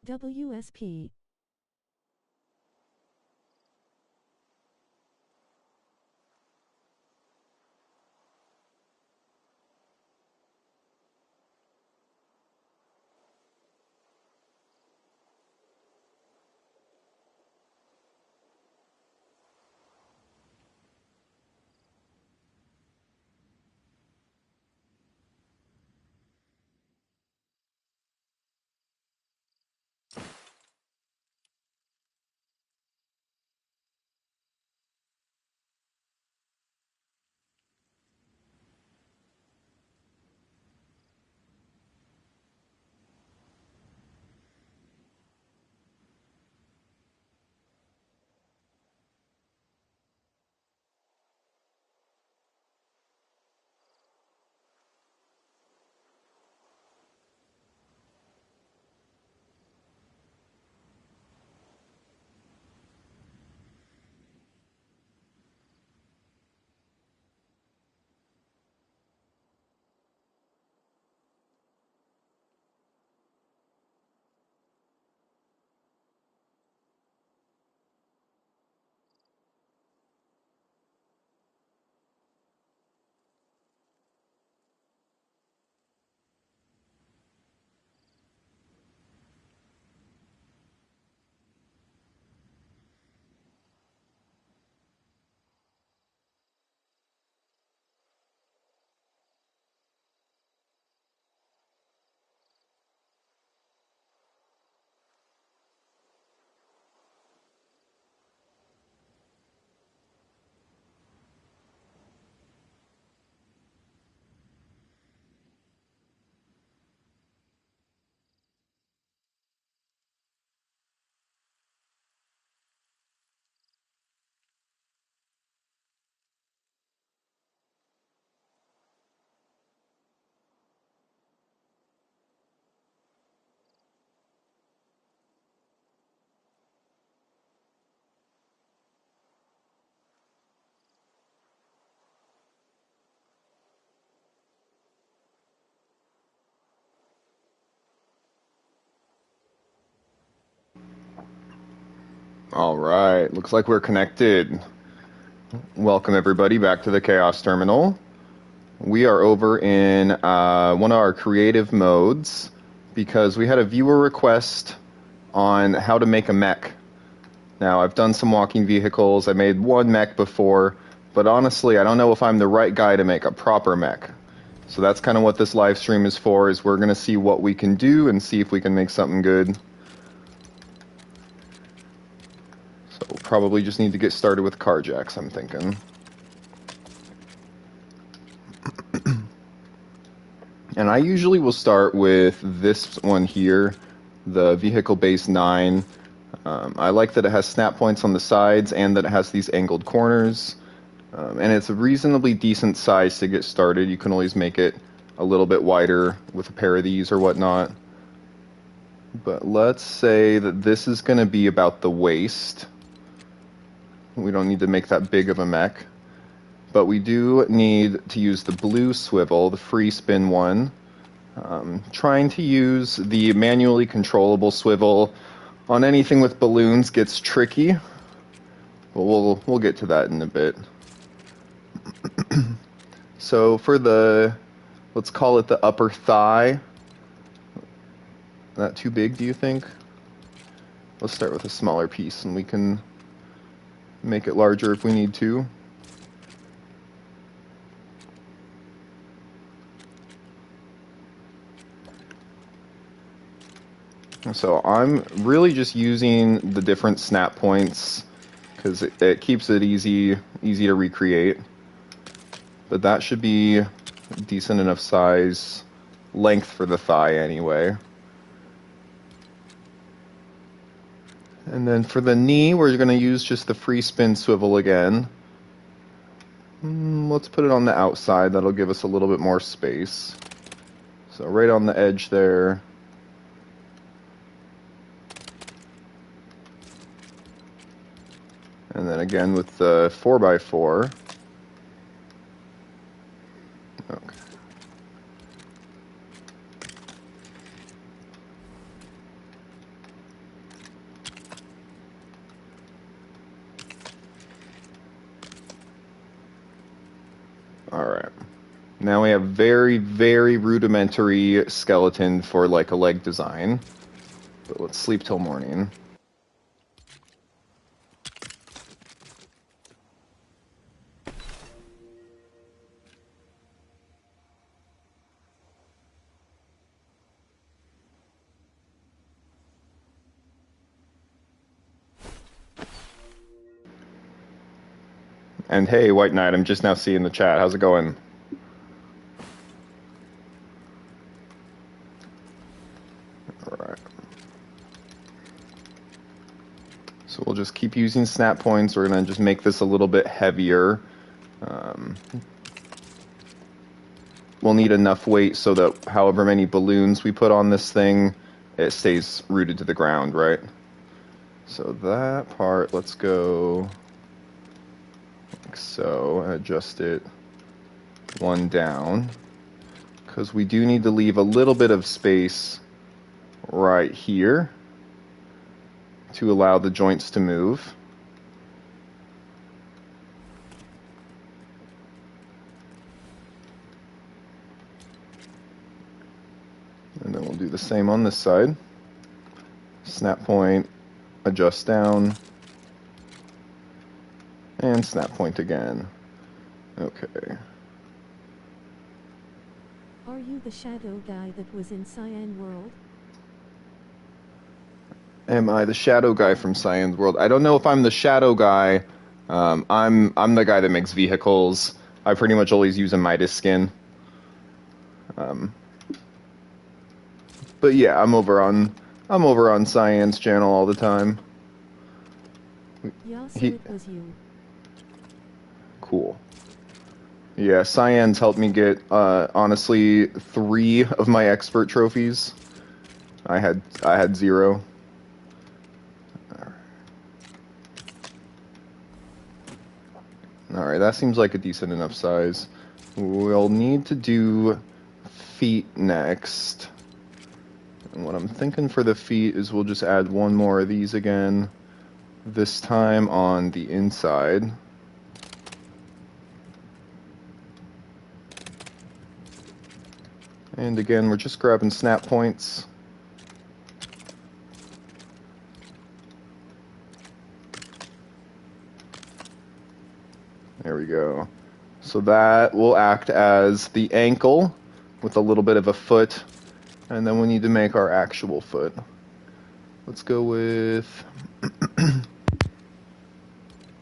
WSP. All right, looks like we're connected. Welcome everybody back to the Chaos Terminal. We are over in one of our creative modes because we had a viewer request on how to make a mech. Now, I've done some walking vehicles. I made one mech before, but honestly, I don't know if I'm the right guy to make a proper mech. So that's kind of what this live stream is for, is we're going to see what we can do and see if we can make something good. So we'll probably just need to get started with carjacks, I'm thinking. And I usually will start with this one here, the Vehicle Base 9. I like that it has snap points on the sides and that it has these angled corners. And it's a reasonably decent size to get started. You can always make it a little bit wider with a pair of these or whatnot. But let's say that this is going to be about the waist. We don't need to make that big of a mech. But we do need to use the blue swivel, the free spin one. Trying to use the manually controllable swivel on anything with balloons gets tricky. But we'll get to that in a bit. So for the, let's call it the upper thigh. Not too big, do you think? Let's start with a smaller piece and we can make it larger if we need to. So I'm really just using the different snap points because it keeps it easy to recreate. But that should be decent enough size length for the thigh anyway. And then for the knee, we're going to use just the free spin swivel again. Let's put it on the outside. That'll give us a little bit more space. So right on the edge there. And then again with the 4x4. Okay. Now we have very, very rudimentary skeleton for like a leg design. But let's sleep till morning. And hey, White Knight, I'm just now seeing the chat. How's it going? Alright. So we'll just keep using snap points. We're going to just make this a little bit heavier. We'll need enough weight so that however many balloons we put on this thing, it stays rooted to the ground, right? So that part, let's go like so, and adjust it one down. Because we do need to leave a little bit of space right here to allow the joints to move. And then we'll do the same on this side. Snap point, adjust down, and snap point again. Okay. Are you the shadow guy that was in Cyan World? Am I the shadow guy from Cyan's World? I don't know if I'm the shadow guy. I'm the guy that makes vehicles. I pretty much always use a Midas skin. But yeah, I'm over on Cyan's channel all the time. Yeah, so it was you. Cool. Yeah, Cyan's helped me get honestly 3 of my expert trophies. I had 0. Alright, that seems like a decent enough size. We'll need to do feet next. And what I'm thinking for the feet is we'll just add one more of these again, this time on the inside. And again, we're just grabbing snap points. There we go. So that will act as the ankle with a little bit of a foot. And then we need to make our actual foot. Let's go with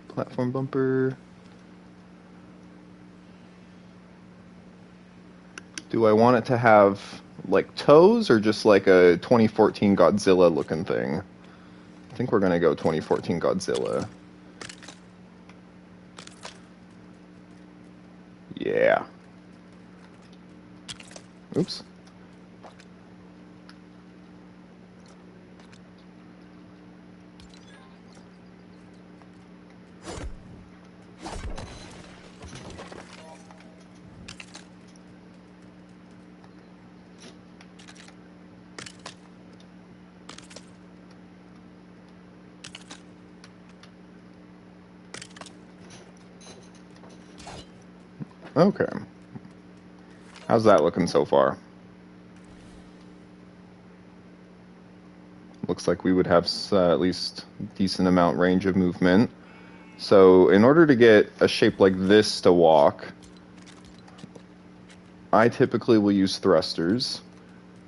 platform bumper. Do I want it to have like toes or just like a 2014 Godzilla looking thing? I think we're gonna go 2014 Godzilla. Yeah. Oops. Okay. How's that looking so far? Looks like we would have at least decent amount range of movement. So in order to get a shape like this to walk, I typically will use thrusters.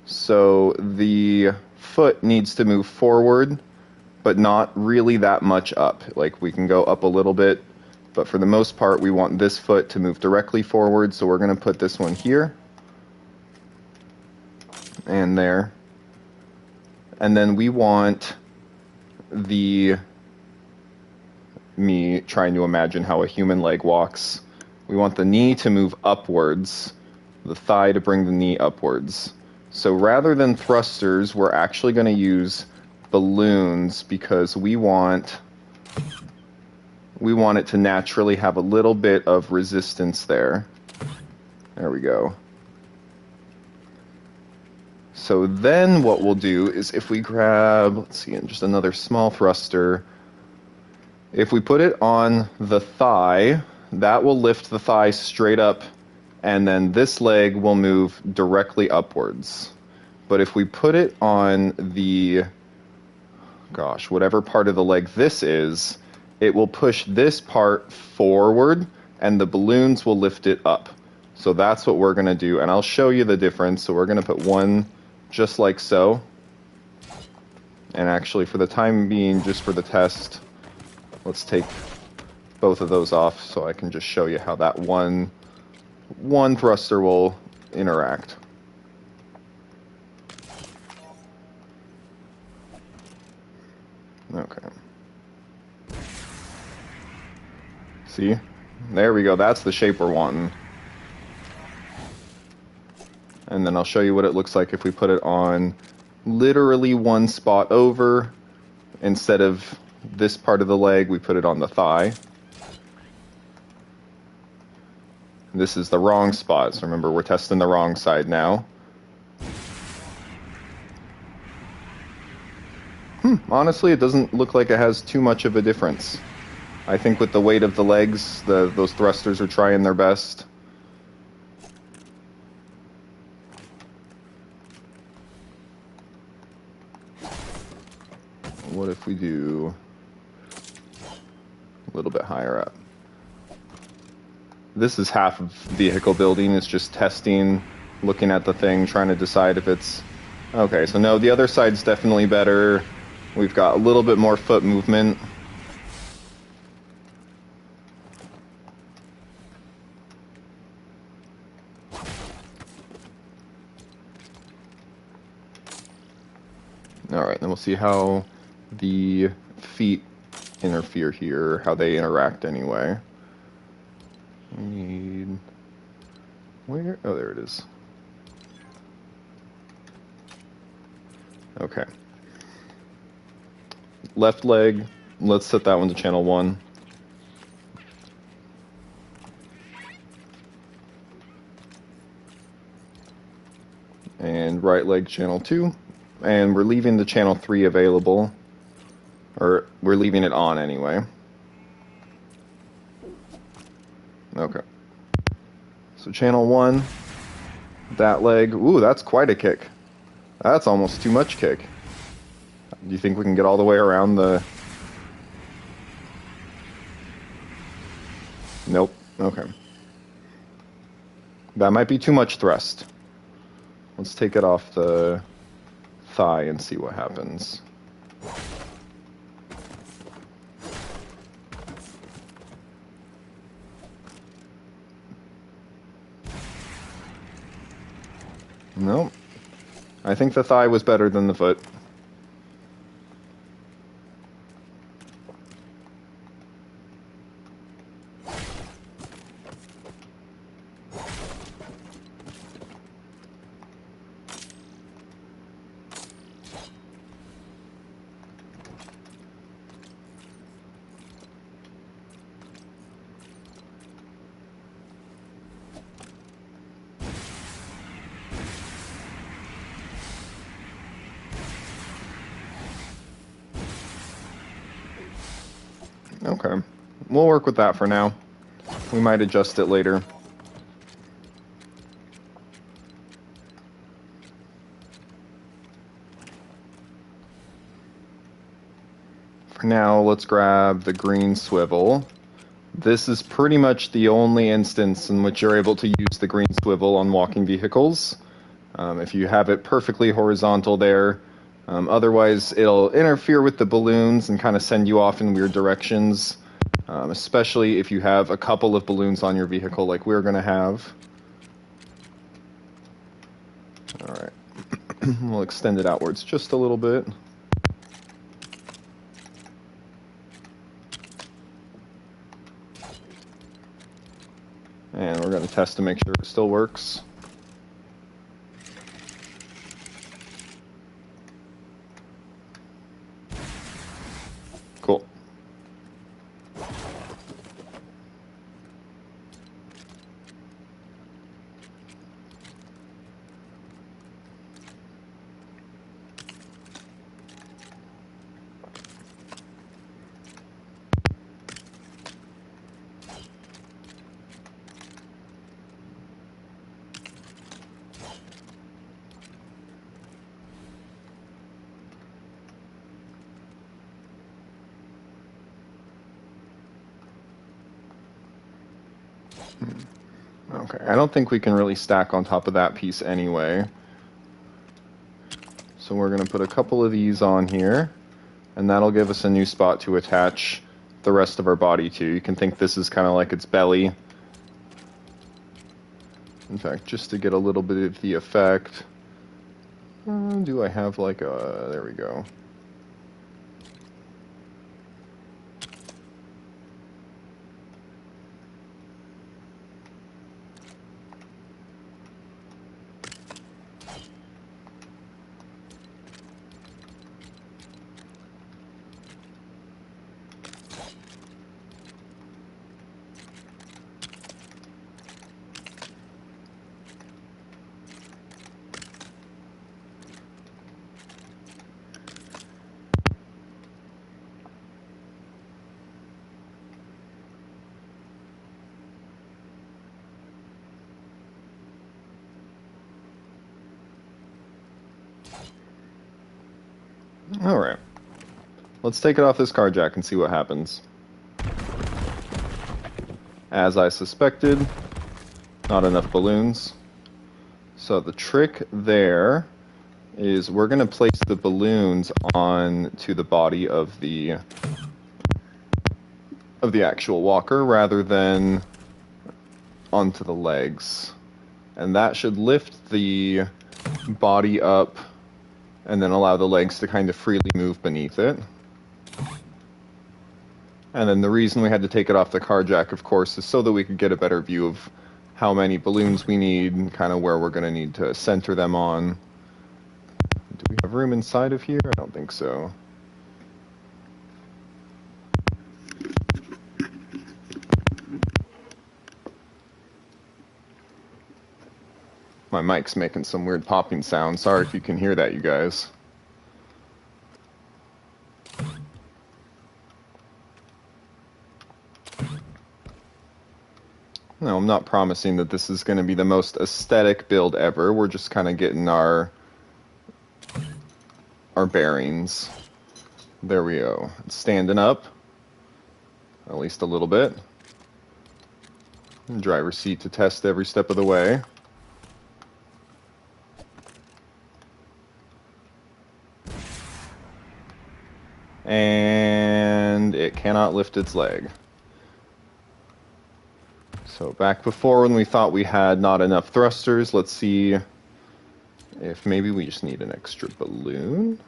So the foot needs to move forward, but not really that much up. Like we can go up a little bit, but for the most part, we want this foot to move directly forward. So we're going to put this one here and there. And then we want me trying to imagine how a human leg walks. We want the knee to move upwards, the thigh to bring the knee upwards. So rather than thrusters, we're actually going to use balloons because we want it to naturally have a little bit of resistance there. There we go. So then what we'll do is if we grab, let's see, just another small thruster, if we put it on the thigh, that will lift the thigh straight up and then this leg will move directly upwards. But if we put it on the, gosh, whatever part of the leg this is, it will push this part forward, and the balloons will lift it up. So that's what we're going to do, and I'll show you the difference. So we're going to put one just like so. And actually, for the time being, just for the test, let's take both of those off so I can just show you how that one thruster will interact. Okay. See? There we go. That's the shape we're wanting. And then I'll show you what it looks like if we put it on literally one spot over. Instead of this part of the leg, we put it on the thigh. This is the wrong spot, so remember, we're testing the wrong side now. Honestly, it doesn't look like it has too much of a difference. I think with the weight of the legs, those thrusters are trying their best. What if we do a little bit higher up? This is half of vehicle building. It's just testing, looking at the thing, trying to decide if it's... Okay, so no, the other side's definitely better. We've got a little bit more foot movement. Alright, then we'll see how the feet interfere here, how they interact anyway. We need... Where? Oh, there it is. Okay. Left leg, let's set that one to channel 1. And right leg channel 2. And we're leaving the channel 3 available. Or, we're leaving it on anyway. Okay. So channel 1, that leg. Ooh, that's quite a kick. That's almost too much kick. Do you think we can get all the way around the... Nope. Okay. That might be too much thrust. Let's take it off the thigh and see what happens. Nope. I think the thigh was better than the foot. Okay. We'll work with that for now. We might adjust it later. For now, let's grab the green swivel. This is pretty much the only instance in which you're able to use the green swivel on walking vehicles. If you have it perfectly horizontal there, otherwise it'll interfere with the balloons and kind of send you off in weird directions, especially if you have a couple of balloons on your vehicle like we're going to have. Alright, we'll extend it outwards just a little bit. And we're going to test to make sure it still works. Cool. Okay, I don't think we can really stack on top of that piece anyway. So we're going to put a couple of these on here, and that'll give us a new spot to attach the rest of our body to. You can think this is kind of like its belly. In fact, just to get a little bit of the effect, do I have like a... there we go. Alright. Let's take it off this car jack and see what happens. As I suspected, not enough balloons. So the trick there is we're going to place the balloons on to the body of the actual walker rather than onto the legs. And that should lift the body up and then allow the legs to kind of freely move beneath it. And then the reason we had to take it off the car jack, of course, is so that we could get a better view of how many balloons we need and kind of where we're going to need to center them on. Do we have room inside of here? I don't think so. My mic's making some weird popping sound. Sorry if you can hear that, you guys. No, I'm not promising that this is going to be the most aesthetic build ever. We're just kind of getting our bearings. There we go. It's standing up, at least a little bit. Driver's seat to test every step of the way. And it cannot lift its leg. So back before when we thought we had not enough thrusters, let's see if maybe we just need an extra balloon.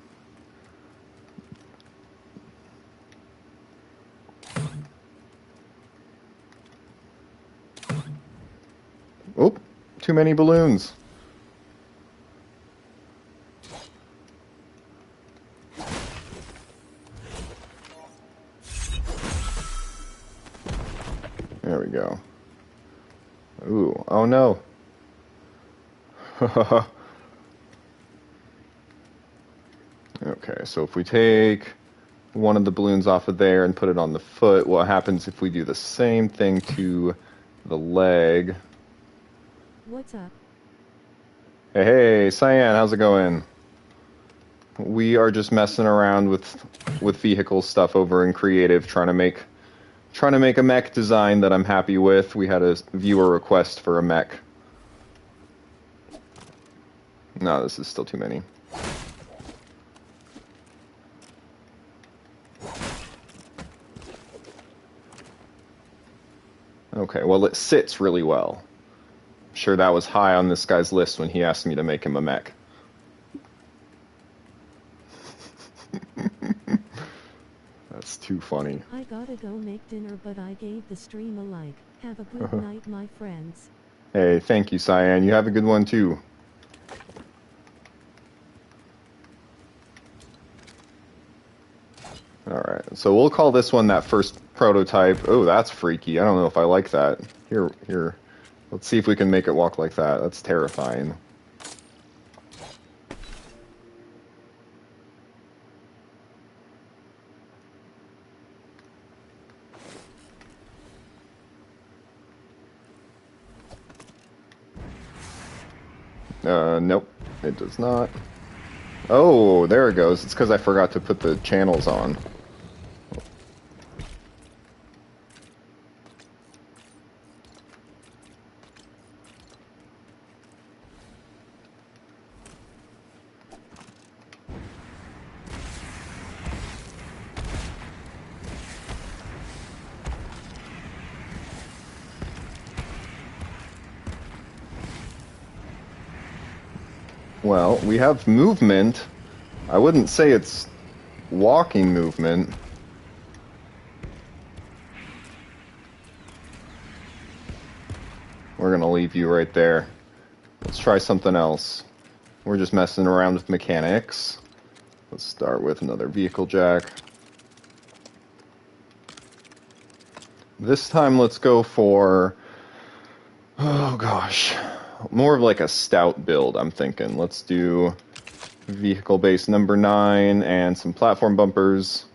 Oh, too many balloons. There we go. Ooh, oh no. Okay, so if we take one of the balloons off of there and put it on the foot, what happens if we do the same thing to the leg? What's up? Hey, hey, Cyan, how's it going? We are just messing around with vehicle stuff over in Creative, trying to make a mech design that I'm happy with. We had a viewer request for a mech. No, this is still too many. Okay, well, it sits really well. I'm sure that was high on this guy's list when he asked me to make him a mech. That's too funny. I gotta go make dinner, but I gave the stream a like. Have a good night, my friends. Hey, thank you, Cyan. You have a good one, too. Alright, so we'll call this one that first prototype. Oh, that's freaky. I don't know if I like that. Here. Let's see if we can make it walk like that. That's terrifying. Nope, it does not. Oh, there it goes. It's because I forgot to put the channels on. Well, we have movement. I wouldn't say it's walking movement. We're gonna leave you right there. Let's try something else. We're just messing around with mechanics. Let's start with another vehicle jack. This time let's go for, oh gosh, more of like a stout build, I'm thinking. Let's do vehicle base number 9 and some platform bumpers.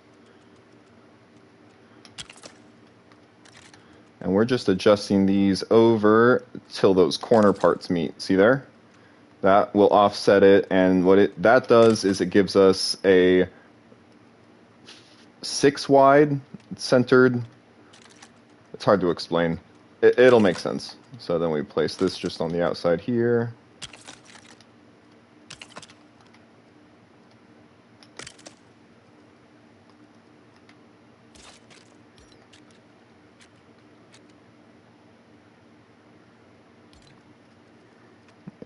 And we're just adjusting these over till those corner parts meet. See there? That will offset it, and what that does is it gives us a 6 wide centered. It's hard to explain. It'll make sense. So then we place this just on the outside here.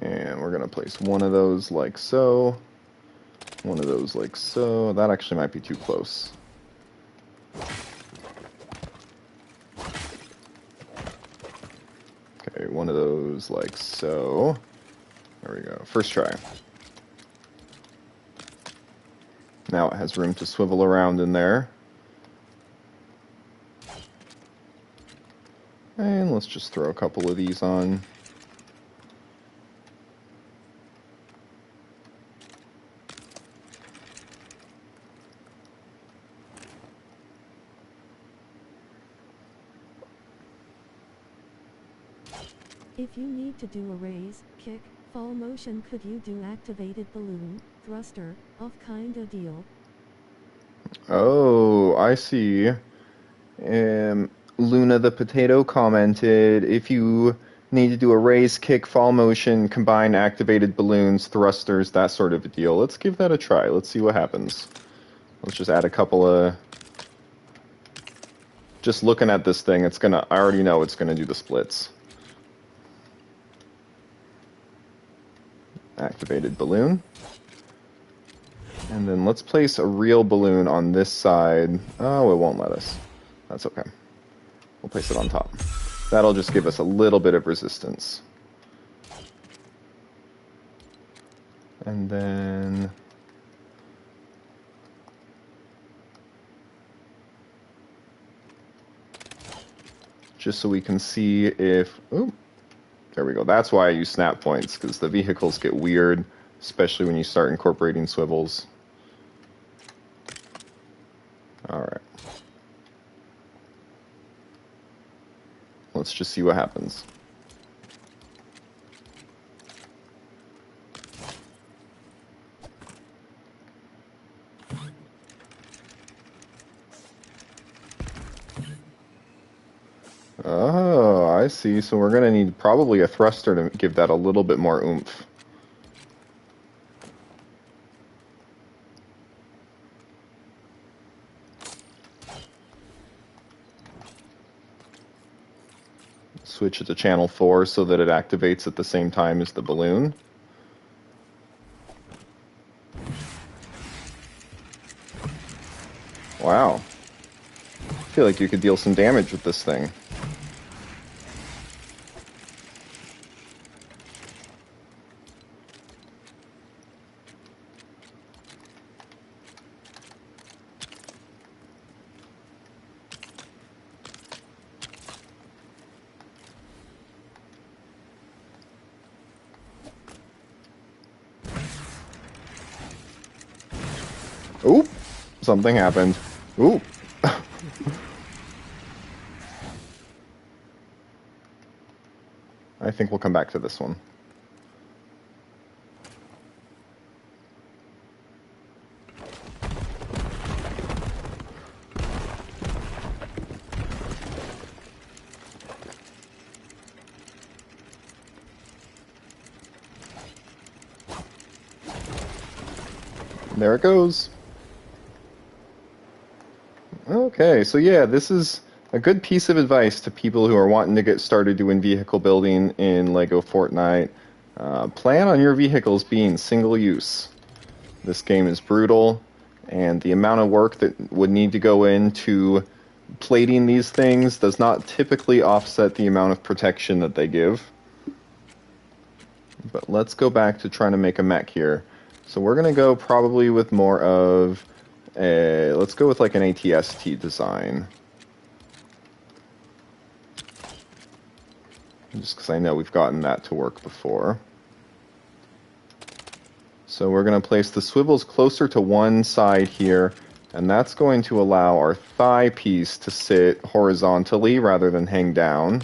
And we're going to place one of those like so. One of those like so. That actually might be too close. Okay, one of those like so. There we go. First try. Now it has room to swivel around in there. And let's just throw a couple of these on. If you need to do a raise, kick, fall motion, could you do activated balloon, thruster, off kinda deal? Oh, I see. Luna the Potato commented, if you need to do a raise, kick, fall motion, combine activated balloons, thrusters, that sort of a deal. Let's give that a try. Let's see what happens. Let's just add a couple of... Just looking at this thing, it's gonna... I already know it's gonna do the splits. Activated balloon. And then let's place a real balloon on this side. Oh, it won't let us. That's okay. We'll place it on top. That'll just give us a little bit of resistance. And then... just so we can see if... Ooh, there we go. That's why I use snap points, because the vehicles get weird, especially when you start incorporating swivels. Alright. Let's just see what happens. Oh, I see. So we're going to need probably a thruster to give that a little bit more oomph. Switch it to channel 4 so that it activates at the same time as the balloon. Wow. I feel like you could deal some damage with this thing. Oop! Something happened. Oop! I think we'll come back to this one. There it goes. Okay, so yeah, this is a good piece of advice to people who are wanting to get started doing vehicle building in Lego Fortnite. Plan on your vehicles being single use. This game is brutal, and the amount of work that would need to go into plating these things does not typically offset the amount of protection that they give. But let's go back to trying to make a mech here. So we're going to go probably with more of a, let's go with like an ATST design. Just because I know we've gotten that to work before. So we're going to place the swivels closer to one side here, and that's going to allow our thigh piece to sit horizontally rather than hang down.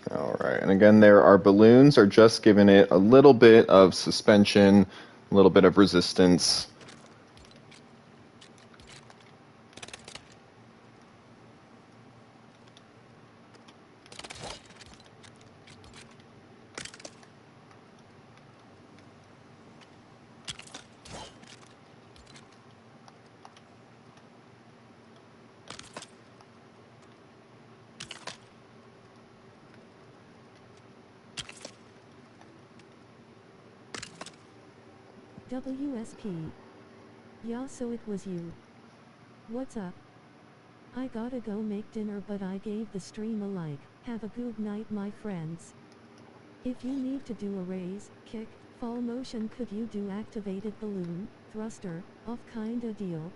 Alright, and again there, our balloons are just giving it a little bit of suspension, a little bit of resistance. WSP. Yeah, so it was you. What's up? I gotta go make dinner, but I gave the stream a like. Have a good night, my friends. If you need to do a raise, kick, fall motion, could you do activated balloon, thruster, off kinda deal?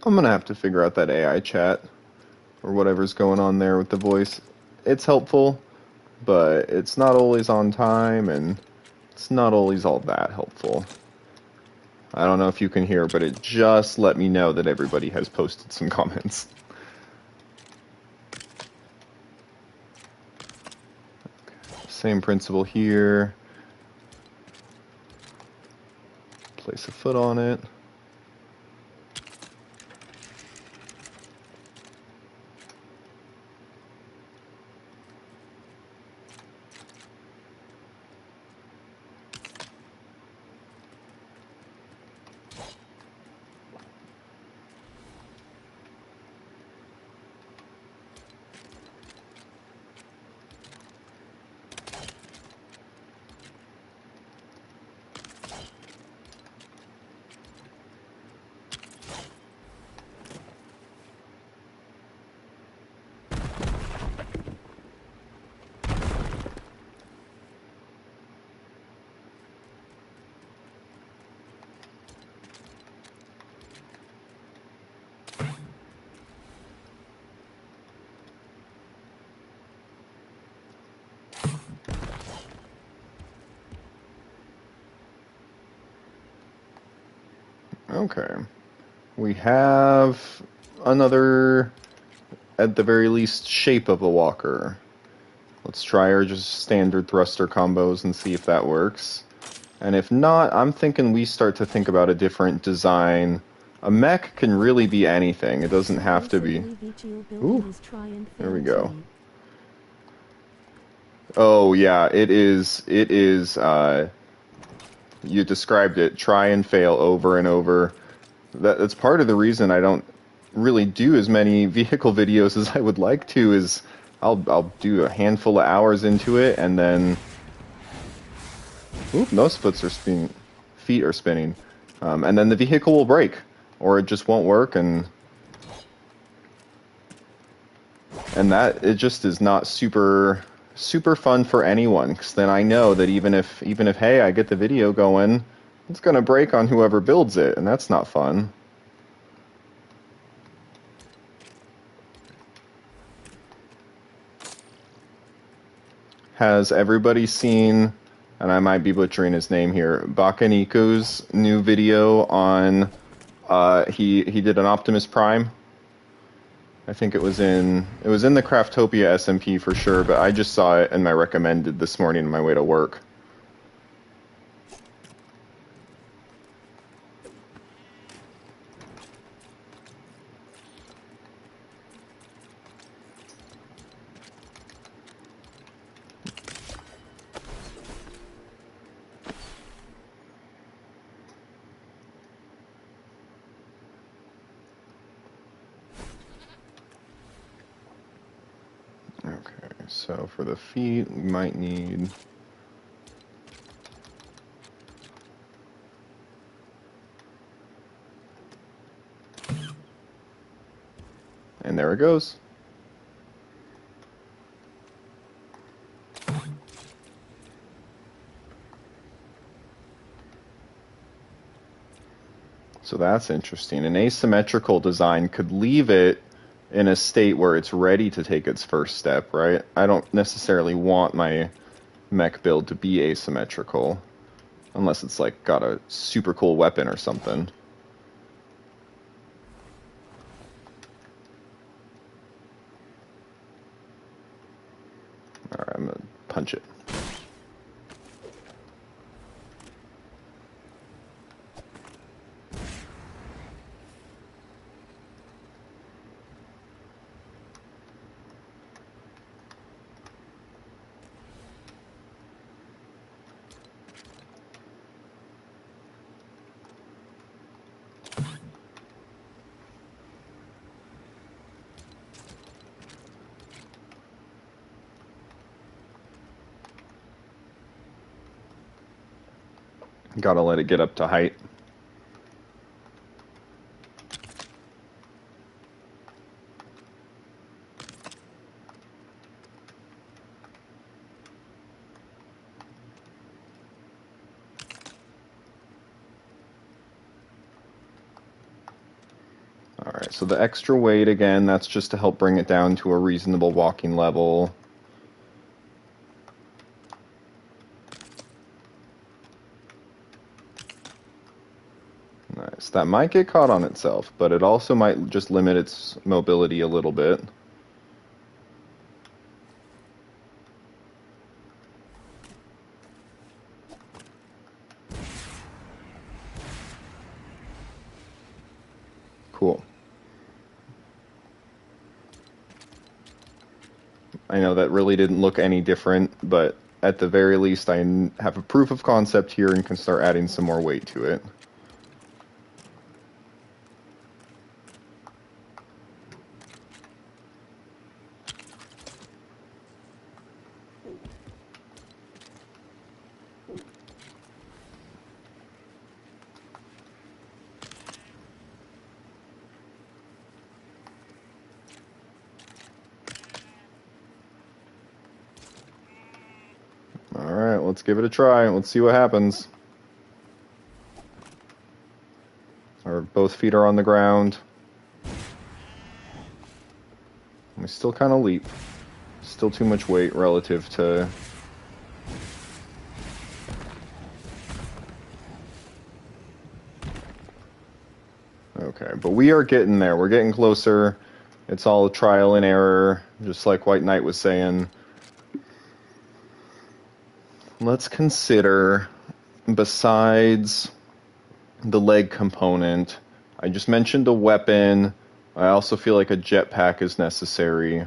I'm going to have to figure out that AI chat, or whatever's going on there with the voice. It's helpful, but it's not always on time, and it's not always all that helpful. I don't know if you can hear, but it just let me know that everybody has posted some comments. Okay. Same principle here. Place a foot on it. Okay. We have another, at the very least, shape of a walker. Let's try our just standard thruster combos and see if that works. And if not, I'm thinking we start to think about a different design. A mech can really be anything. It doesn't have to be. Ooh, there we go. Oh yeah, it is, you described it, try and fail over and over. That's part of the reason I don't really do as many vehicle videos as I would like to, is I'll do a handful of hours into it, and then those feet are spinning, and then the vehicle will break, or it just won't work, and that it just is not super fun for anyone, because then I know that even if hey, I get the video going, it's gonna break on whoever builds it, and that's not fun. Has everybody seen, and I might be butchering his name here, Bakaniko's new video on, he did an Optimus Prime? I think it was in the Craftopia SMP for sure, but I just saw it in my recommended this morning on my way to work. So for the feet, we might need... And there it goes. So that's interesting. An asymmetrical design could leave it in a state where it's ready to take its first step, right? I don't necessarily want my mech build to be asymmetrical, unless it's like got a super cool weapon or something. Alright, I'm gonna punch it. Gotta let it get up to height. Alright, so the extra weight, again, that's just to help bring it down to a reasonable walking level. Nice. That might get caught on itself, but it also might just limit its mobility a little bit. Cool. I know that really didn't look any different, but at the very least I have a proof of concept here and can start adding some more weight to it. Alright, let's give it a try. Let's see what happens. Both feet are on the ground. We still kind of leap. Still too much weight relative to... Okay, but we are getting there. We're getting closer. It's all trial and error, just like White Knight was saying. Let's consider, besides the leg component, I just mentioned a weapon. I also feel like a jetpack is necessary.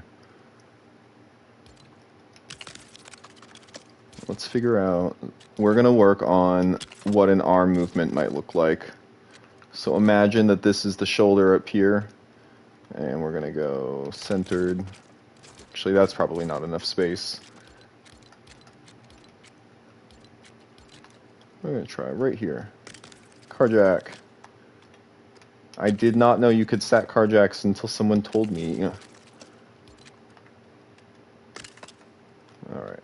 Let's figure out, we're going to work on what an arm movement might look like. So imagine that this is the shoulder up here, and we're going to go centered. Actually, that's probably not enough space. We're going to try right here. Carjack. I did not know you could stack carjacks until someone told me. Alright.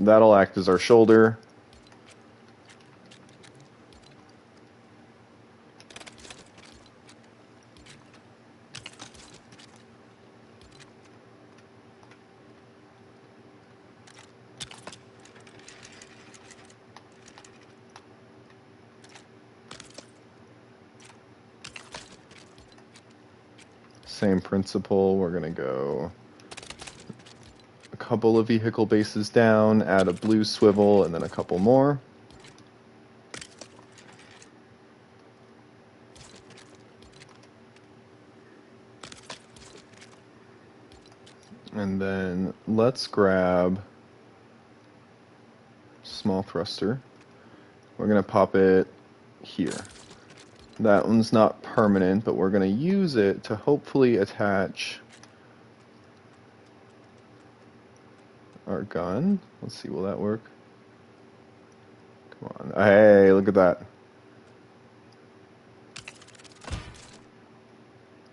That'll act as our shoulder. Same principle, we're going to go a couple of vehicle bases down, add a blue swivel, and then a couple more. And then let's grab small thruster. We're going to pop it here. That one's not permanent, but we're going to use it to hopefully attach our gun. Let's see, will that work? Come on. Hey, look at that.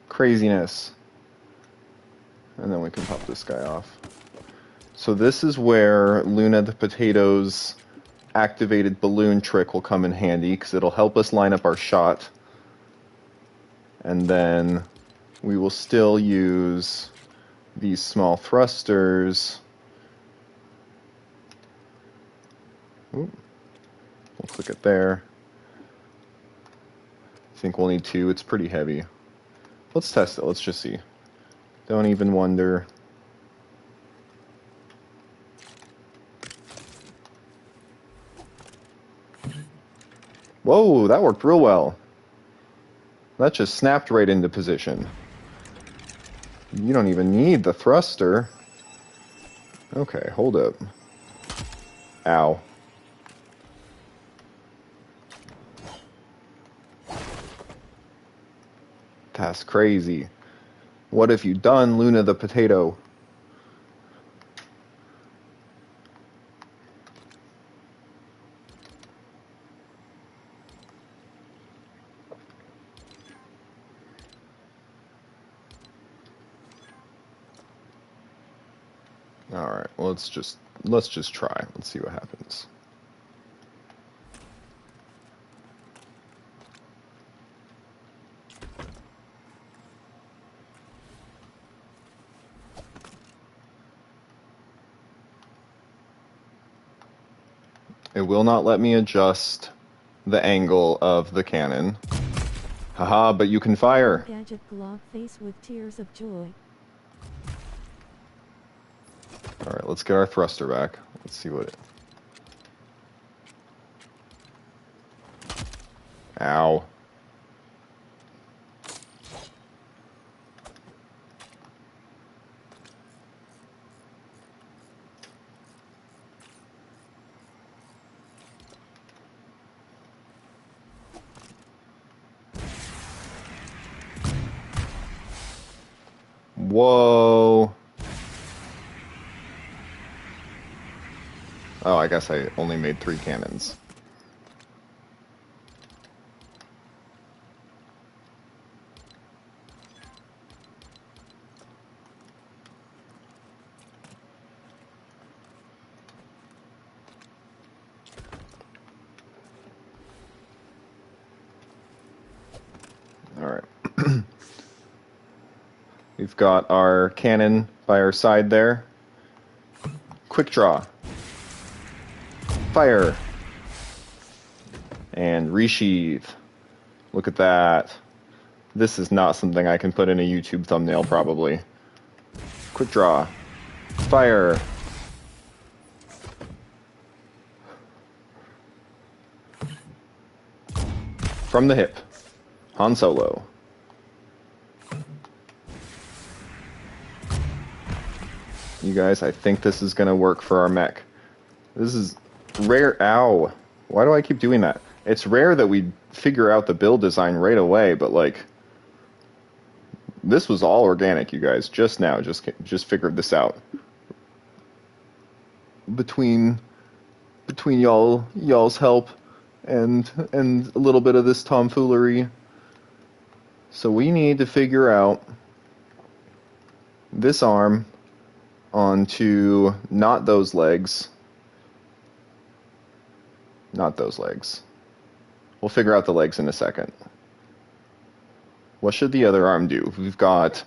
Craziness. And then we can pop this guy off. So this is where Luna the Potato's activated balloon trick will come in handy, because it'll help us line up our shot. And then we will still use these small thrusters. Ooh. We'll click it there. I think we'll need 2. It's pretty heavy. Let's test it. Let's just see. Don't even wonder. Whoa, that worked real well. That just snapped right into position. You don't even need the thruster. Okay, hold up. Ow. That's crazy. What have you done, Luna the Potato? All right, well, let's just try. Let's see what happens. It will not let me adjust the angle of the cannon. Haha, but you can fire. Gadget glob face with tears of joy. All right, let's get our thruster back. Let's see what it... Ow. Whoa. Oh, I guess I only made 3 cannons. All right. We've got our cannon by our side there. Quick draw. Fire. And resheath. Look at that. This is not something I can put in a YouTube thumbnail, probably. Quick draw. Fire. From the hip. Han Solo. You guys, I think this is going to work for our mech. This is rare. Ow. Why do I keep doing that? It's rare that we figure out the build design right away, but like, this was all organic, you guys. Just now, just figured this out. Between y'all's help and a little bit of this tomfoolery. So we need to figure out this arm onto not those legs. Not those legs. We'll figure out the legs in a second. What should the other arm do? We've got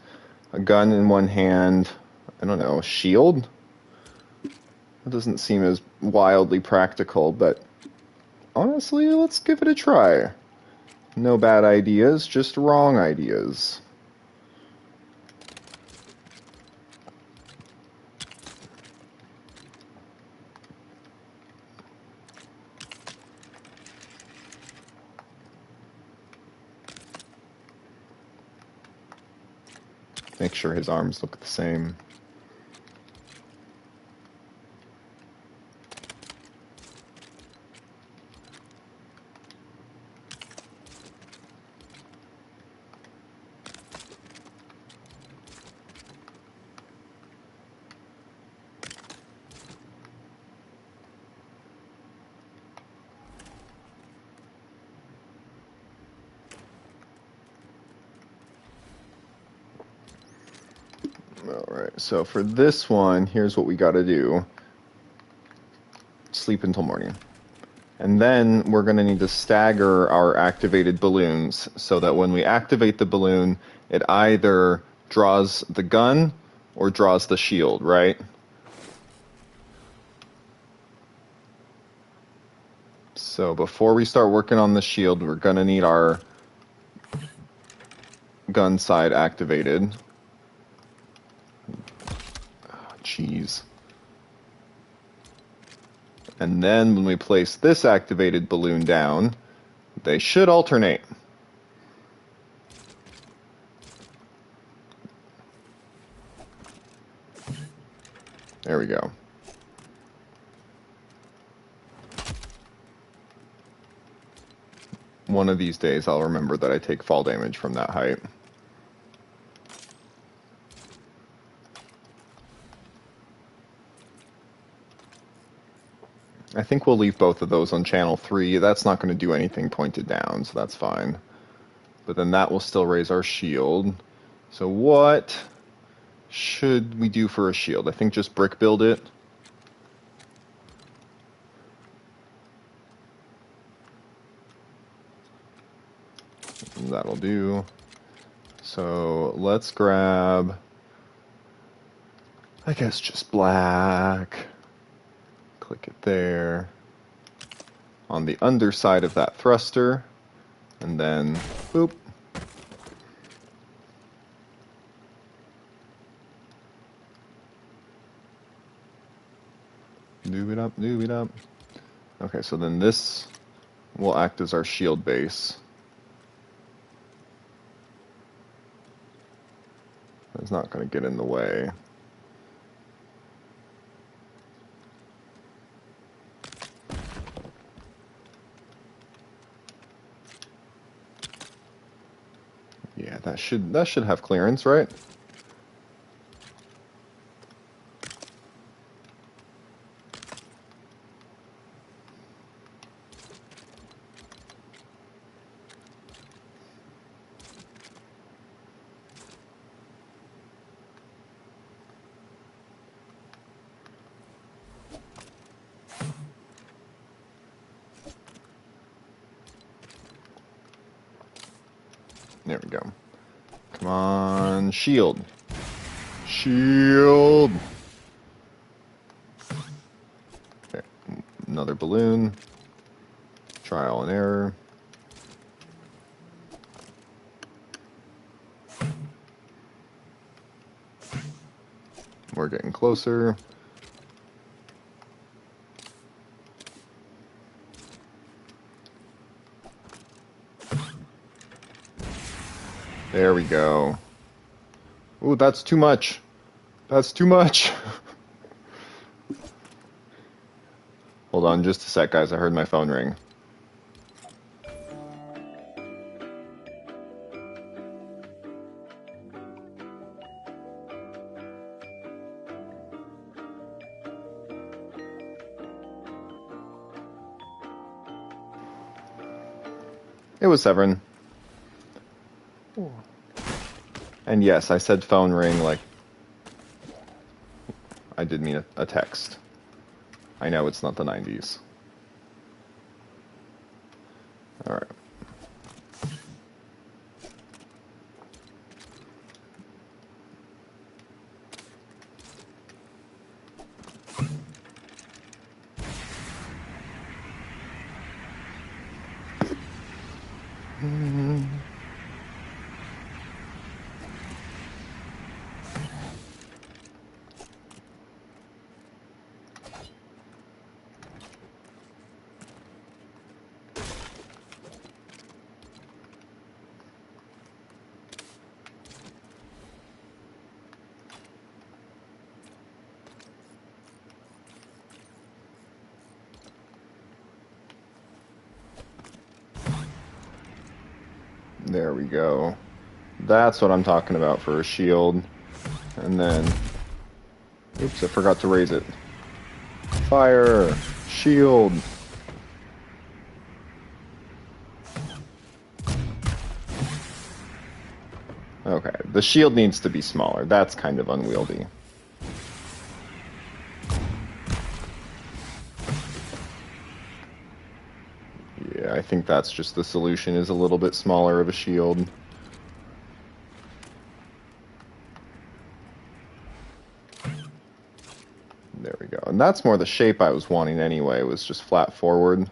a gun in one hand. I don't know, a shield? That doesn't seem as wildly practical, but honestly, let's give it a try. No bad ideas, just wrong ideas. Make sure his arms look the same. Alright, so for this one, here's what we gotta do. Sleep until morning. And then we're gonna need to stagger our activated balloons so that when we activate the balloon, it either draws the gun or draws the shield, right? So before we start working on the shield, we're gonna need our gun side activated. Jeez. And then when we place this activated balloon down, they should alternate. There we go. One of these days I'll remember that I take fall damage from that height. I think we'll leave both of those on channel 3. That's not going to do anything pointed down, so that's fine. But then that will still raise our shield. So what should we do for a shield? I think just brick build it. And that'll do. So let's grab, I guess, just black. Click it there. On the underside of that thruster. And then, boop. Move it up, move it up. Okay, so then this will act as our shield base. It's not going to get in the way. Yeah, that should have clearance, right? There we go. Come on, shield. Shield! Okay, another balloon. Trial and error. We're getting closer. There we go. Ooh, that's too much. That's too much. Hold on just a sec, guys. I heard my phone ring. It was Severin. And yes, I said phone ring like I did mean a text. I know it's not the 90s. Alright. There we go. That's what I'm talking about for a shield. And then, oops, I forgot to raise it. Fire! Shield! Okay, the shield needs to be smaller. That's kind of unwieldy. Yeah, I think that's just the solution, is a little bit smaller of a shield. There we go. And that's more the shape I was wanting anyway, was just flat forward.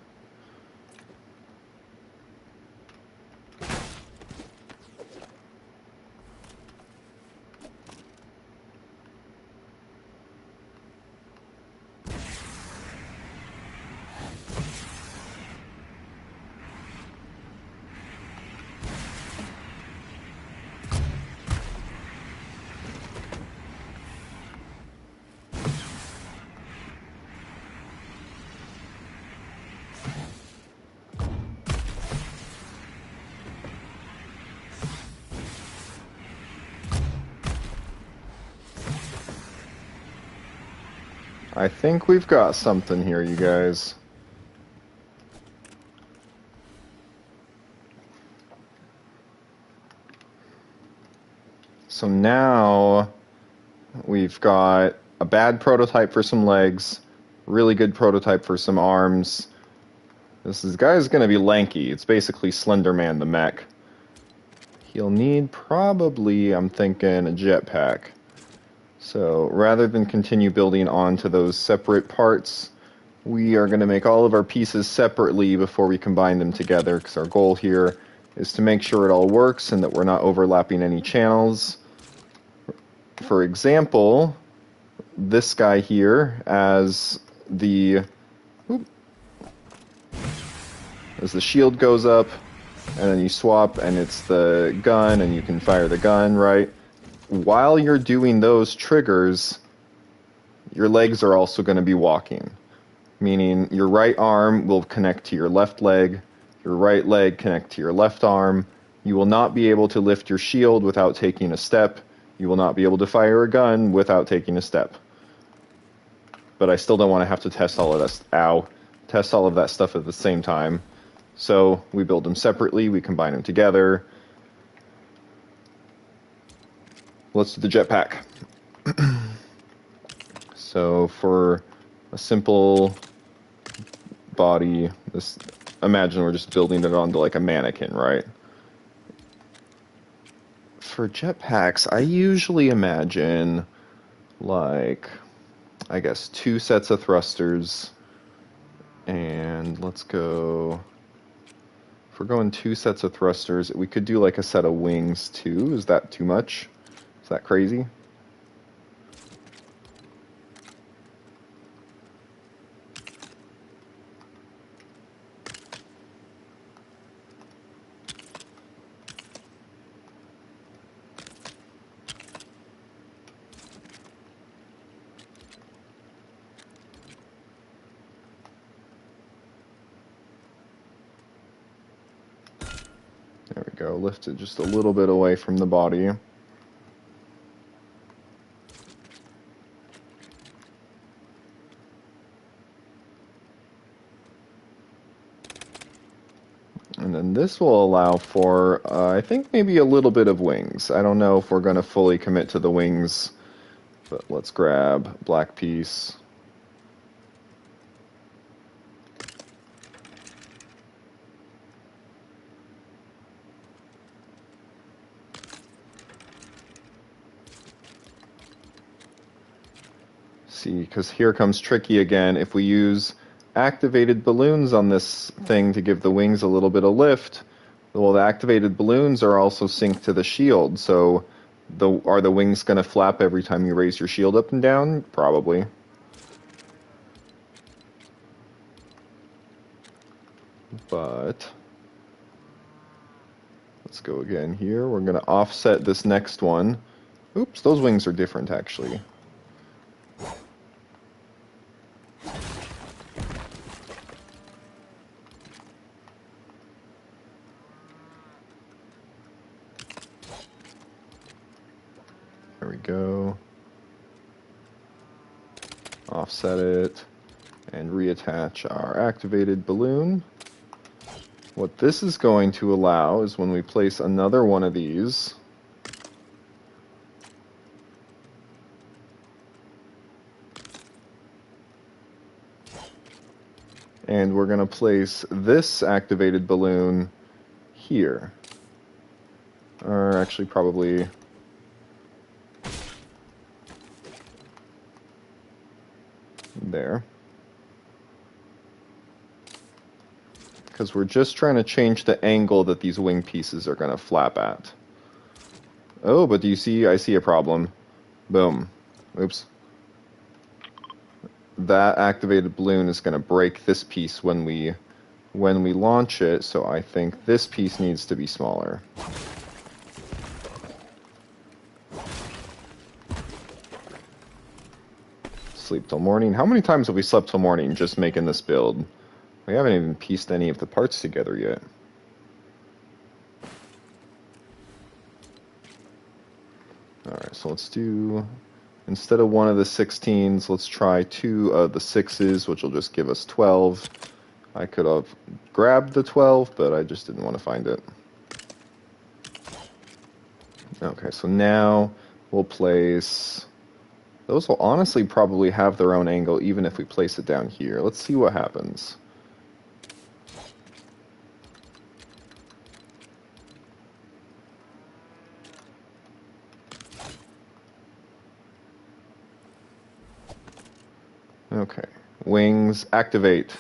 I think we've got something here, you guys. So now we've got a bad prototype for some legs, really good prototype for some arms. This guy's going to be lanky. It's basically Slender Man the mech. He'll need probably, I'm thinking, a jetpack. So rather than continue building onto those separate parts, we are going to make all of our pieces separately before we combine them together, because our goal here is to make sure it all works and that we're not overlapping any channels. For example, this guy here, as the shield goes up, and then you swap, and it's the gun, and you can fire the gun, right? While you're doing those triggers, your legs are also going to be walking. Meaning your right arm will connect to your left leg, your right leg connect to your left arm. You will not be able to lift your shield without taking a step. You will not be able to fire a gun without taking a step. But I still don't want to have to test all of that. Test all of that stuff at the same time. So we build them separately, we combine them together. Let's do the jetpack. So for a simple body, imagine we're just building it onto like a mannequin, right? For jetpacks, I usually imagine like, I guess, 2 sets of thrusters. And let's go, if we're going 2 sets of thrusters, we could do like a set of wings too. Is that too much? Is that crazy? There we go, lift it just a little bit away from the body. And then this will allow for, I think, maybe a little bit of wings. I don't know if we're going to fully commit to the wings, but let's grab black piece. See, because here comes tricky again. If we use activated balloons on this thing to give the wings a little bit of lift, well, the activated balloons are also synced to the shield, so are the wings going to flap every time you raise your shield up and down? Probably. But let's go again here. We're going to offset this next one. Oops, those wings are different actually. There we go. Offset it and reattach our activated balloon. What this is going to allow is when we place another one of these, And we're going to place this activated balloon here. Or actually probably there. Because we're just trying to change the angle that these wing pieces are going to flap at. Oh, but do you see? I see a problem. Boom. Oops. That activated balloon is going to break this piece when we launch it, so I think this piece needs to be smaller. Sleep till morning. How many times have we slept till morning just making this build? We haven't even pieced any of the parts together yet. Alright, so let's do, instead of one of the 16s, let's try 2 of the 6s, which will just give us 12. I could have grabbed the 12, but I just didn't want to find it. Okay, so now we'll place... Those will honestly probably have their own angle even if we place it down here. Let's see what happens. Okay, wings activate.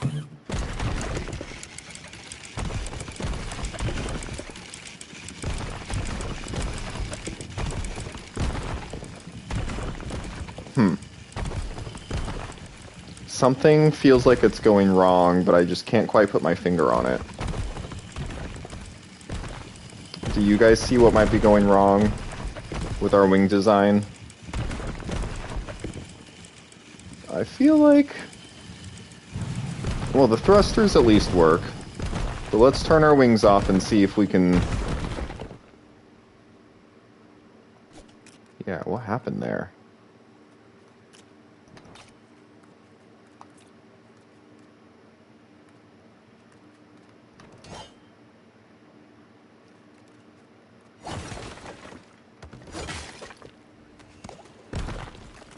Something feels like it's going wrong, but I just can't quite put my finger on it. Do you guys see what might be going wrong with our wing design? I feel like... Well, the thrusters at least work. But let's turn our wings off and see if we can... Yeah, what happened there?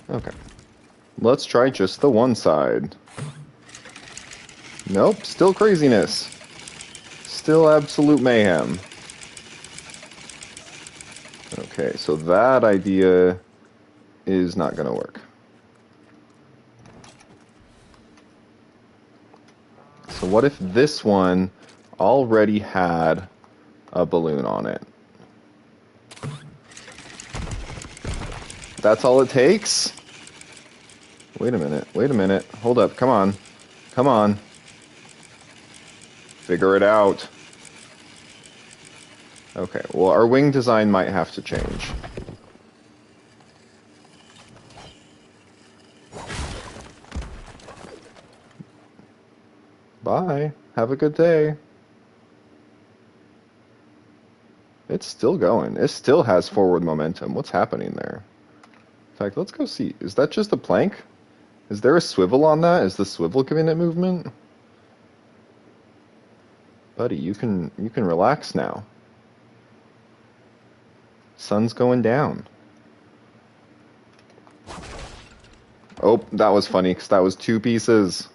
Okay. Let's try just the one side. Nope, still craziness. Still absolute mayhem. Okay, so that idea is not going to work. So what if this one already had a balloon on it? That's all it takes? Wait a minute, hold up, come on. Come on. Figure it out. Okay, well our wing design might have to change. Bye. Have a good day. It's still going. It still has forward momentum. What's happening there? In fact, let's go see. Is that just a plank? Is there a swivel on that? Is the swivel giving it movement? Buddy, you can relax now. Sun's going down. Oh, that was funny because that was 2 pieces.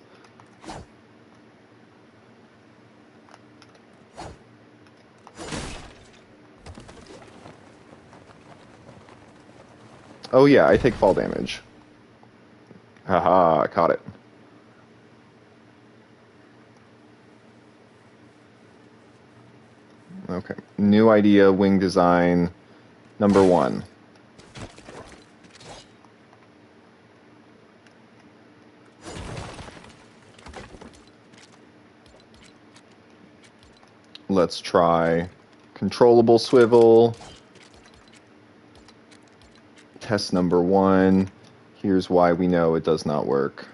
Oh yeah, I take fall damage. Haha, caught it. Okay, new idea, wing design, number 1. Let's try controllable swivel. Test number 1. Here's why we know it does not work.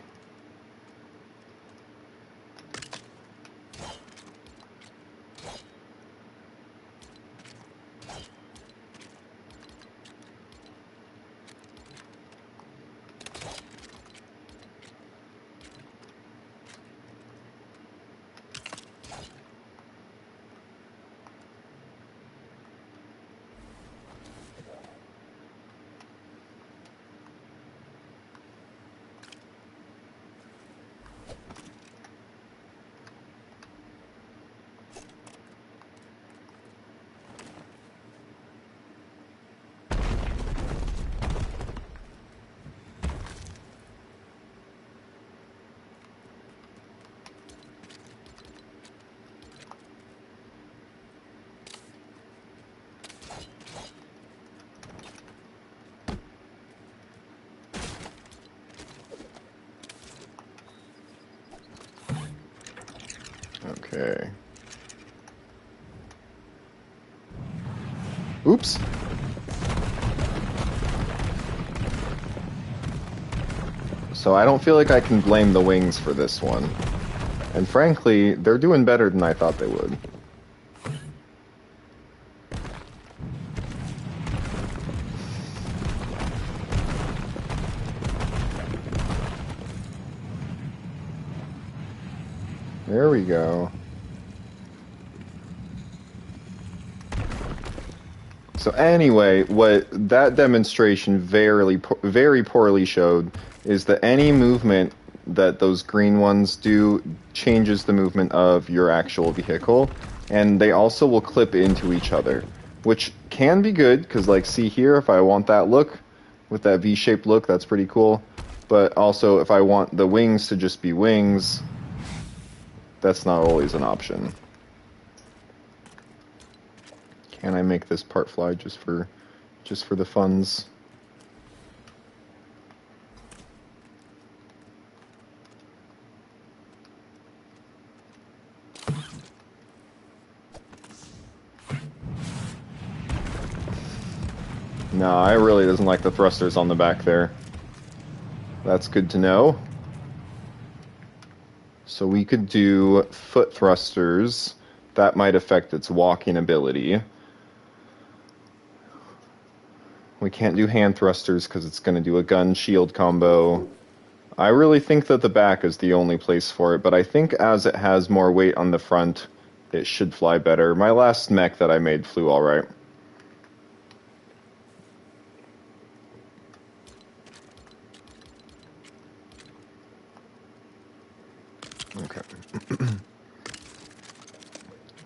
Oops. So I don't feel like I can blame the wings for this one. And frankly, they're doing better than I thought they would. There we go. So anyway, what that demonstration very poorly showed is that any movement that those green ones do changes the movement of your actual vehicle, and they also will clip into each other, which can be good, because like see here, if I want that look, with that V-shaped look, that's pretty cool, but also if I want the wings to just be wings, that's not always an option. Can I make this part fly just for the funds? No, I really doesn't like the thrusters on the back there. That's good to know. So we could do foot thrusters. That might affect its walking ability. We can't do hand thrusters because it's going to do a gun shield combo. I really think that the back is the only place for it, but I think as it has more weight on the front, it should fly better. My last mech that I made flew alright. Okay.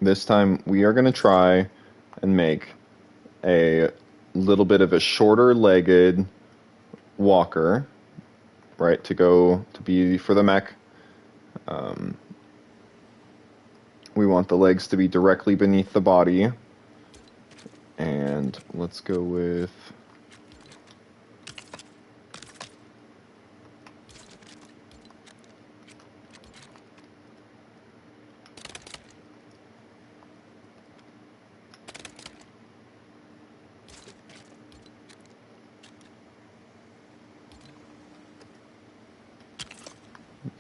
This time we are going to try and make a little bit of a shorter legged walker, right, to be for the mech. We want the legs to be directly beneath the body, and let's go with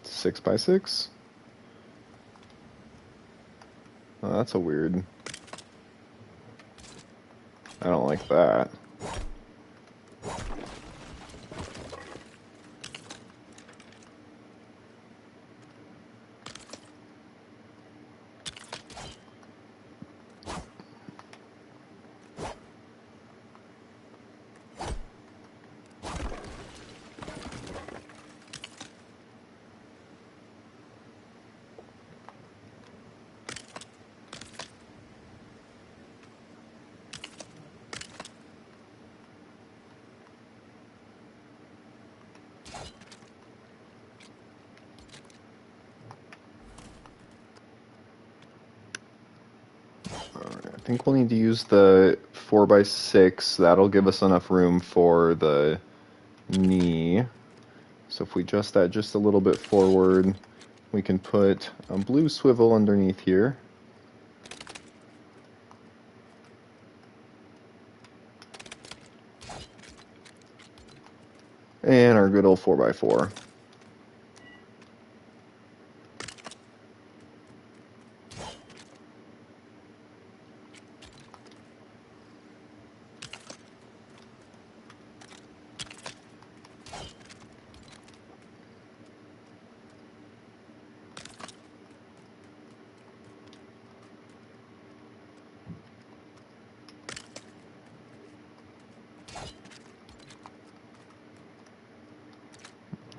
six by six. Oh, that's a weird. I don't like that. I think we'll need to use the 4x6. That'll give us enough room for the knee. So if we adjust that just a little bit forward, we can put a blue swivel underneath here. And our good old 4x4.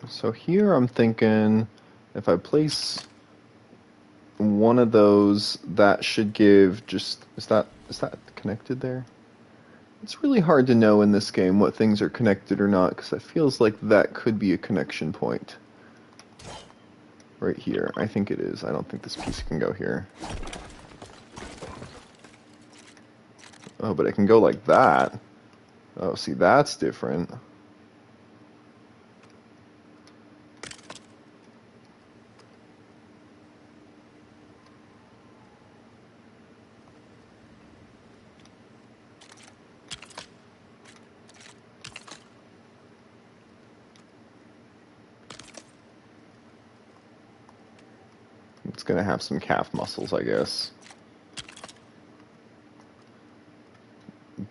So here I'm thinking if I place one of those, that should give just, is that connected there? It's really hard to know in this game what things are connected or not, because it feels like that could be a connection point. Right here. I think it is. I don't think this piece can go here. Oh, but it can go like that. Oh, see, that's different. It's going to have some calf muscles, I guess.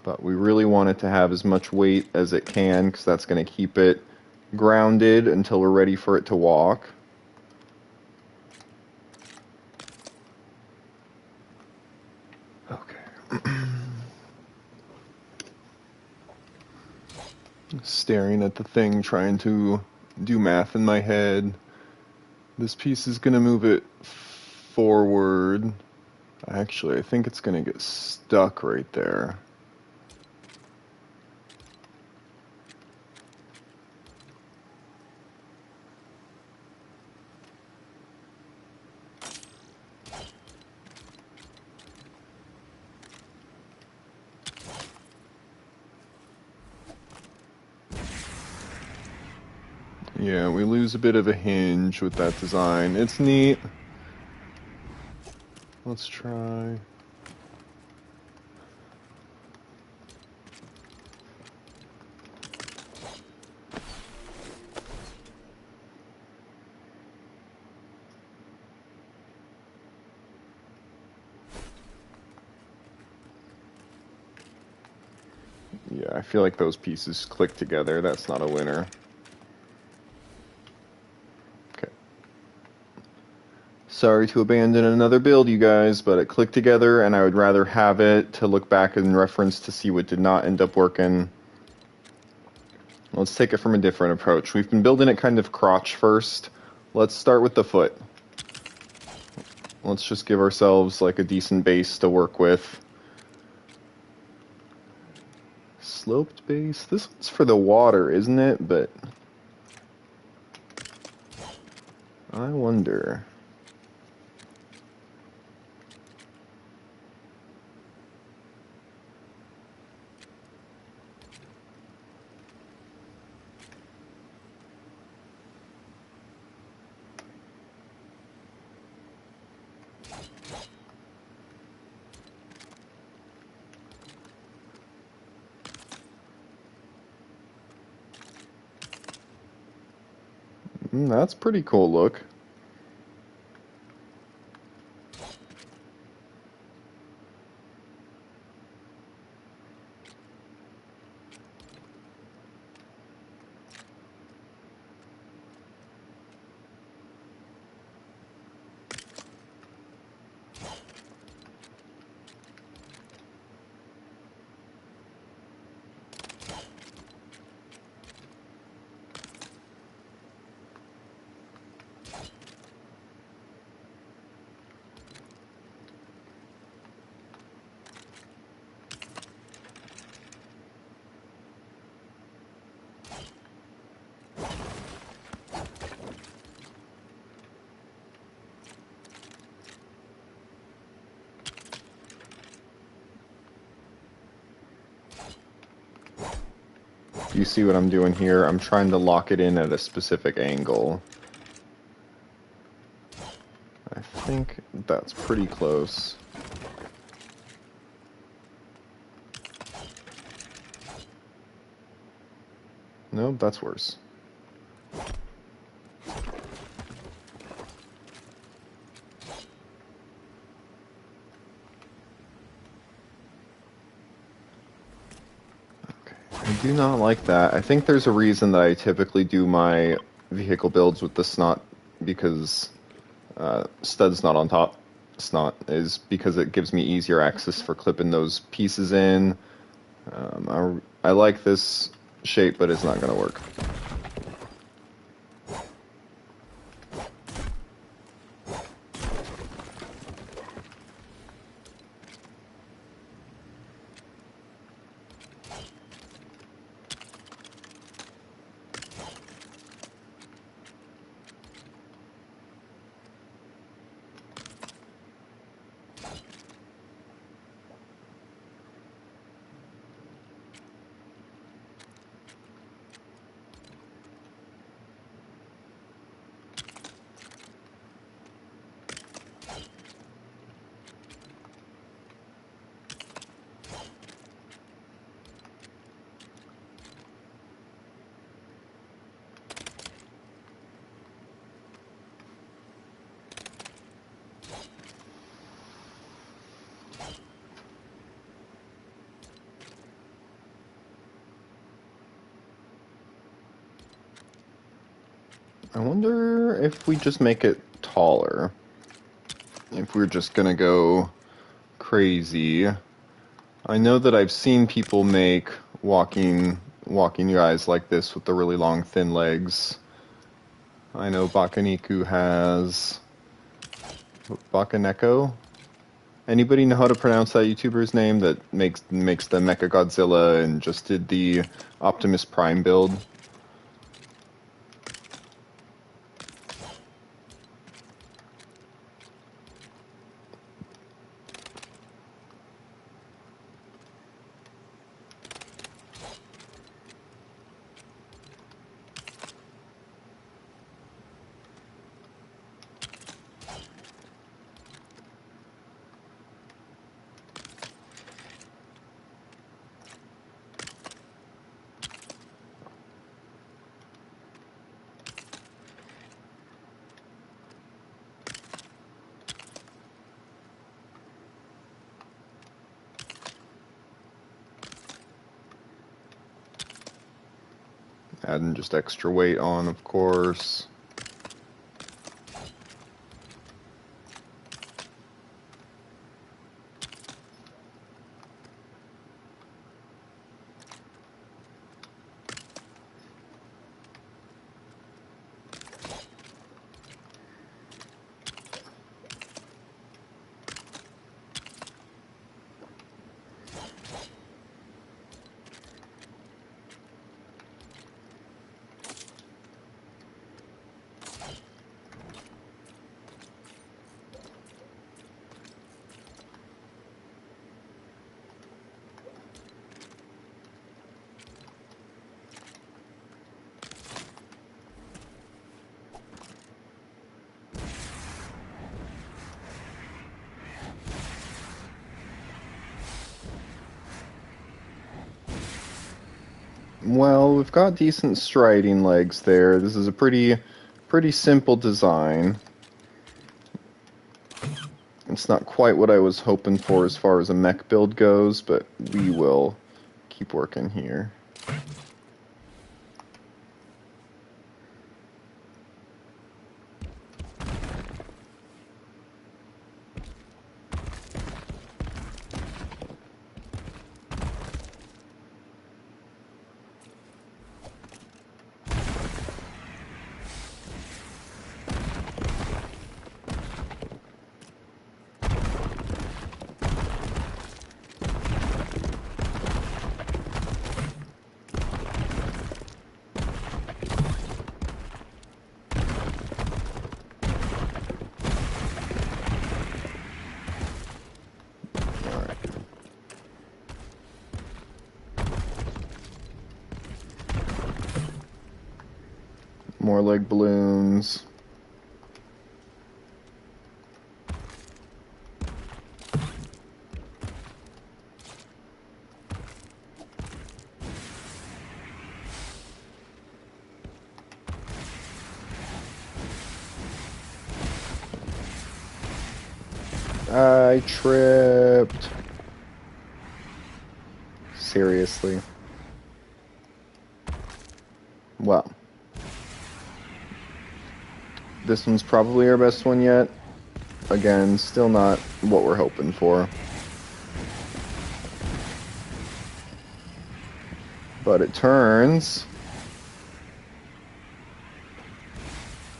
But we really want it to have as much weight as it can, because that's going to keep it grounded until we're ready for it to walk. Okay. Staring at the thing, trying to do math in my head. This piece is going to move it forward. Actually, I think it's going to get stuck right there. Yeah, we lose a bit of a hinge with that design. It's neat. Let's try. Yeah, I feel like those pieces click together. That's not a winner. Okay. Sorry to abandon another build, you guys, but it clicked together, and I would rather have it to look back in reference to see what did not end up working. Let's take it from a different approach. We've been building it kind of crotch first. Let's start with the foot. Let's just give ourselves like a decent base to work with. Sloped base? This one's for the water, isn't it? But I wonder. That's pretty cool look. You see what I'm doing here? I'm trying to lock it in at a specific angle. I think that's pretty close. Nope, that's worse. I do not like that. I think there's a reason that I typically do my vehicle builds with the snot, because stud's not on top. Snot is because it gives me easier access for clipping those pieces in. I like this shape, but it's not going to work. I wonder if we just make it taller. If we're just gonna go crazy. I know that I've seen people make walking guys like this with the really long, thin legs. I know Bakaniku has... Bakaneko? Anybody know how to pronounce that YouTuber's name that makes the Mechagodzilla and just did the Optimus Prime build? Adding just extra weight on, of course. Well, we've got decent striding legs there. This is a pretty simple design. It's not quite what I was hoping for as far as a mech build goes, but we will keep working here. More leg balloons. I tripped. Seriously. Well. This one's probably our best one yet. Again, still not what we're hoping for. But it turns.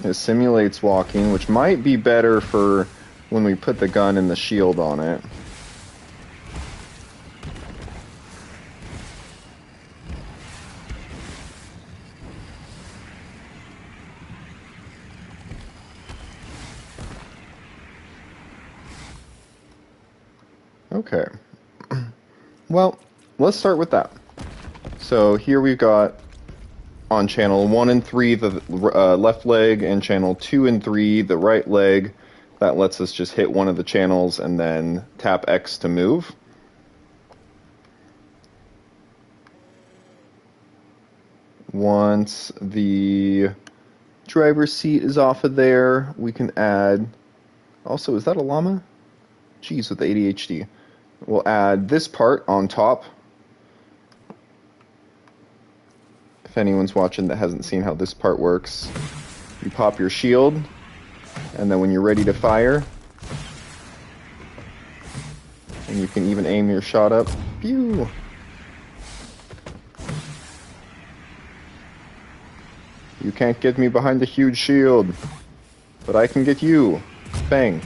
It simulates walking, which might be better for when we put the gun and the shield on it. Okay. Well, let's start with that. So here we've got on channel 1 and 3 the left leg, and channel 2 and 3 the right leg. That lets us just hit one of the channels and then tap X to move. Once the driver's seat is off of there, we can add... Also, is that a llama? Jeez, with the ADHD. We'll add this part on top. If anyone's watching that hasn't seen how this part works. You pop your shield, and then when you're ready to fire, and you can even aim your shot up. Pew! You can't get me behind the huge shield, but I can get you. Bang.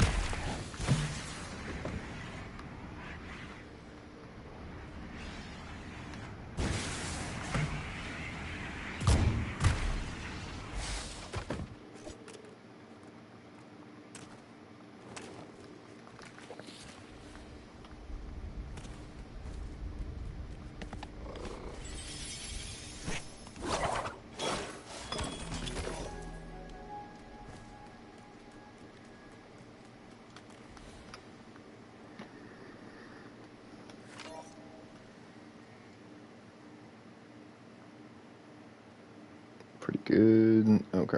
Pretty good. Okay.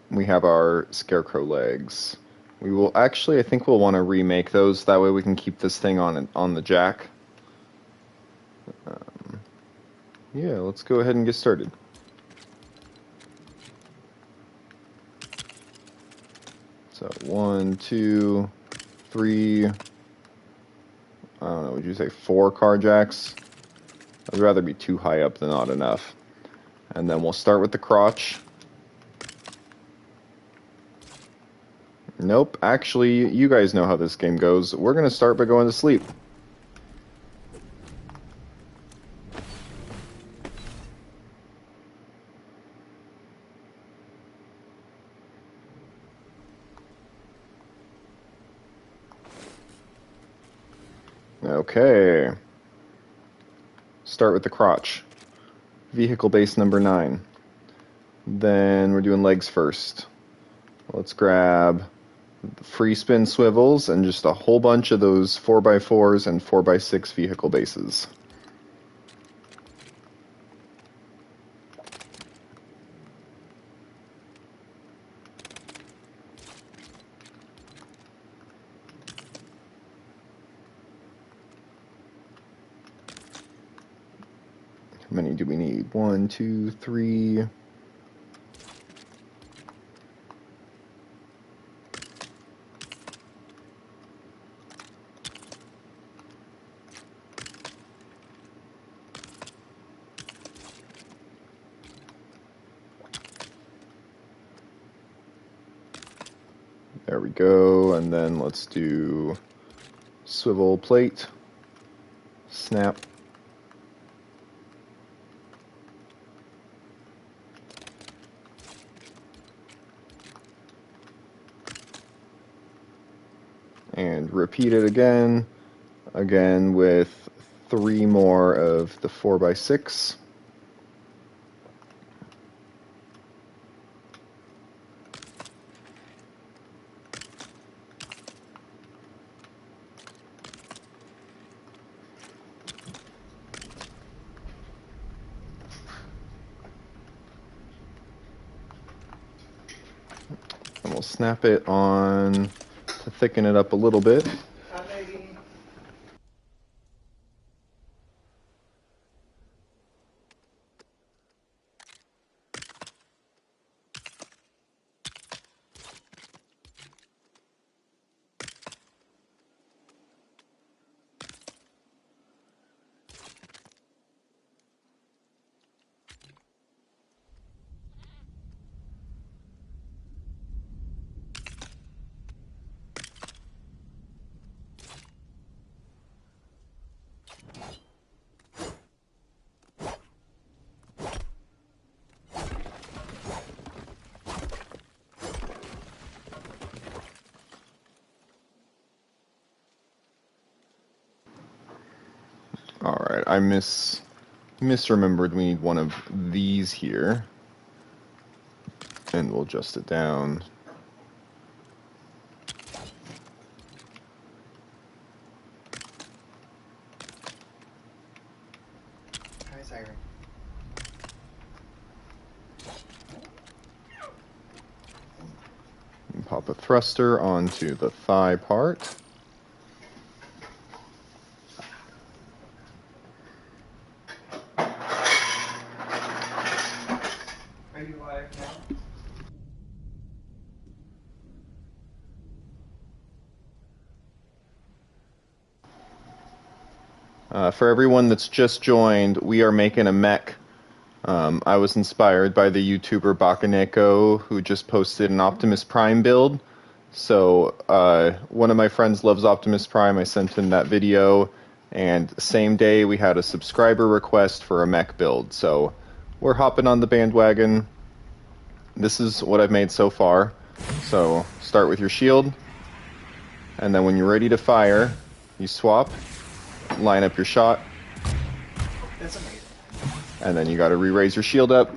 We have our scarecrow legs. We will actually, I think we'll want to remake those. That way we can keep this thing on the jack. Yeah, let's go ahead and get started. So 1, 2, 3. I don't know. Would you say 4 car jacks? I'd rather be too high up than not enough. And then we'll start with the crotch. Nope, actually, you guys know how this game goes. We're going to start by going to sleep. Okay. Start with the crotch. Vehicle base number 9. Then we're doing legs first. Let's grab the free spin swivels and just a whole bunch of those 4x4s and 4x6 vehicle bases. How many do we need? 1, 2, 3. There we go, and then let's do swivel plate, snap, and repeat it again with 3 more of the 4x6. And we'll snap it on to thicken it up a little bit. Alright, I misremembered we need one of these here. And we'll adjust it down. Hi, Siren. And pop a thruster onto the thigh part. For everyone that's just joined, we are making a mech. I was inspired by the YouTuber Bakaneko, who just posted an Optimus Prime build. So one of my friends loves Optimus Prime. I sent him that video, and same day we had a subscriber request for a mech build. So we're hopping on the bandwagon. This is what I've made so far. So start with your shield, and then when you're ready to fire, you swap, line up your shot. That's amazing. And then you got to re-raise your shield up,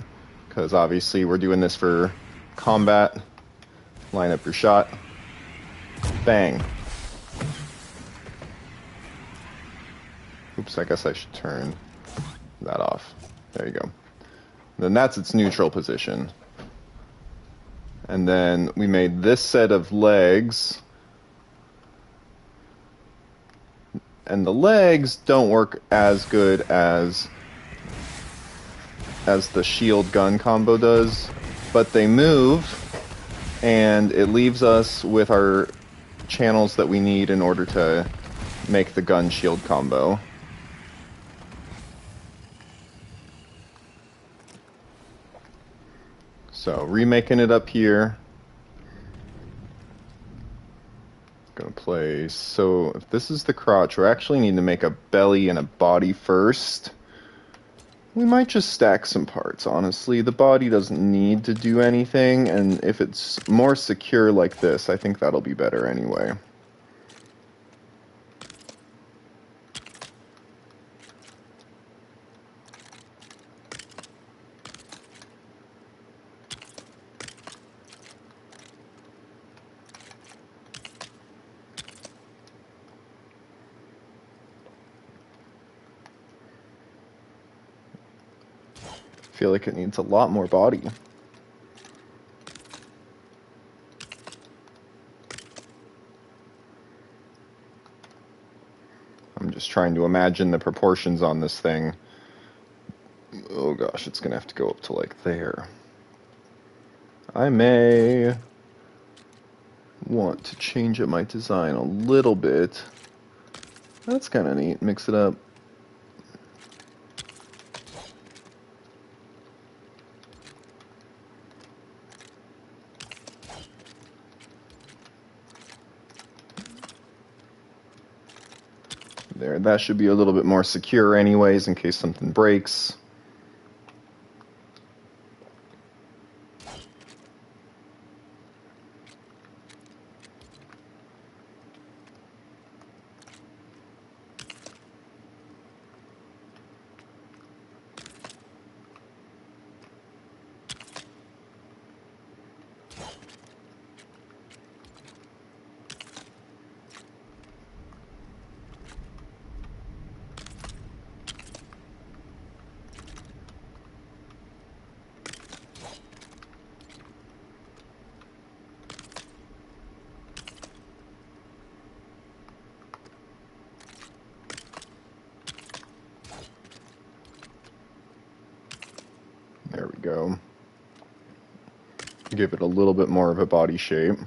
because obviously we're doing this for combat. Line up your shot. Bang. Oops, I guess I should turn that off. There you go. Then that's its neutral position. And then we made this set of legs. And the legs don't work as good as the shield gun combo does, but they move, and it leaves us with our channels that we need in order to make the gun shield combo. So remaking it up here. Gonna place, so if this is the crotch, we actually need to make a belly and a body first. We might just stack some parts, honestly. The body doesn't need to do anything, and if it's more secure like this, I think that'll be better anyway. I feel like it needs a lot more body. I'm just trying to imagine the proportions on this thing. Oh gosh, it's gonna have to go up to like there. I may want to change up my design a little bit. That's kind of neat. Mix it up. There, that should be a little bit more secure anyways in case something breaks. There we go. Give it a little bit more of a body shape.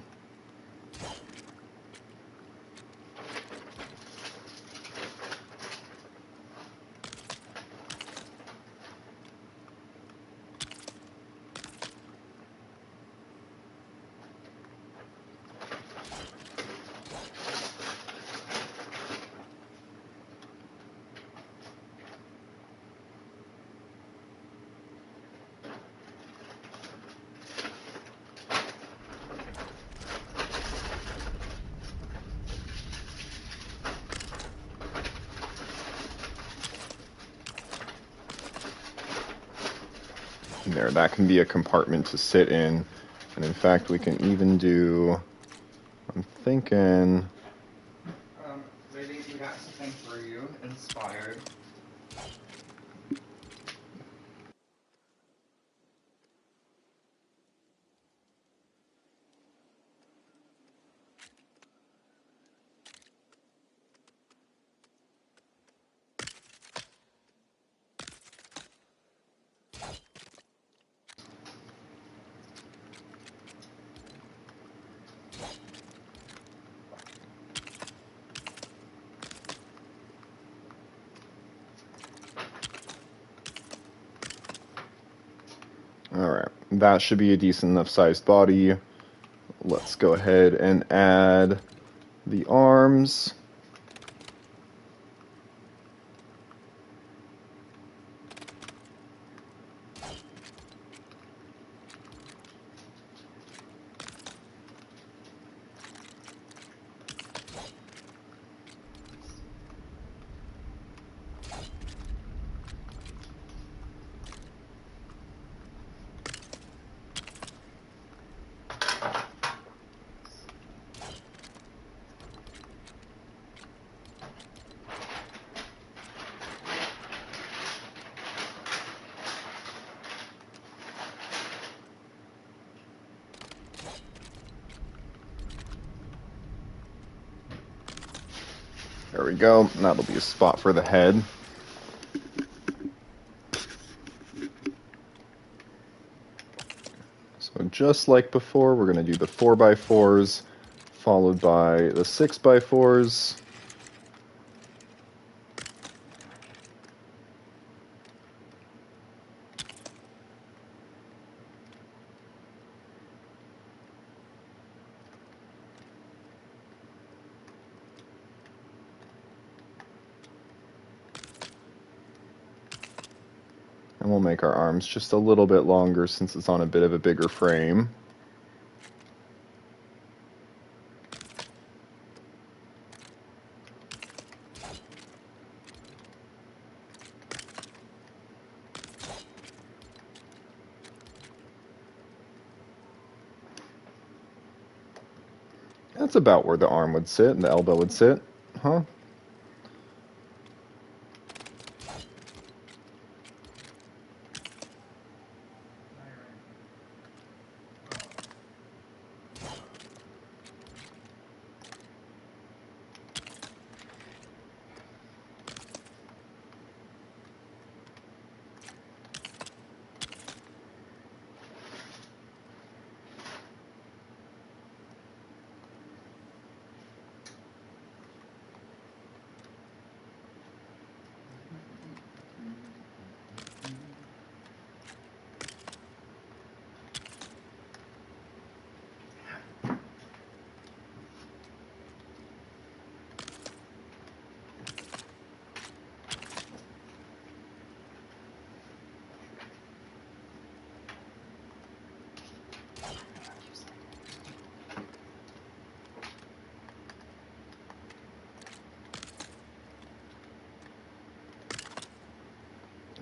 There, that can be a compartment to sit in. And in fact, we can even do, I'm thinking, Ladies, we got something for you, inspired. that should be a decent enough sized body. Let's go ahead and add the arms. There we go. That'll be a spot for the head. So just like before, we're going to do the 4x4s, followed by the 6x4s. And we'll make our arms just a little bit longer since it's on a bit of a bigger frame. That's about where the arm would sit and the elbow would sit, huh?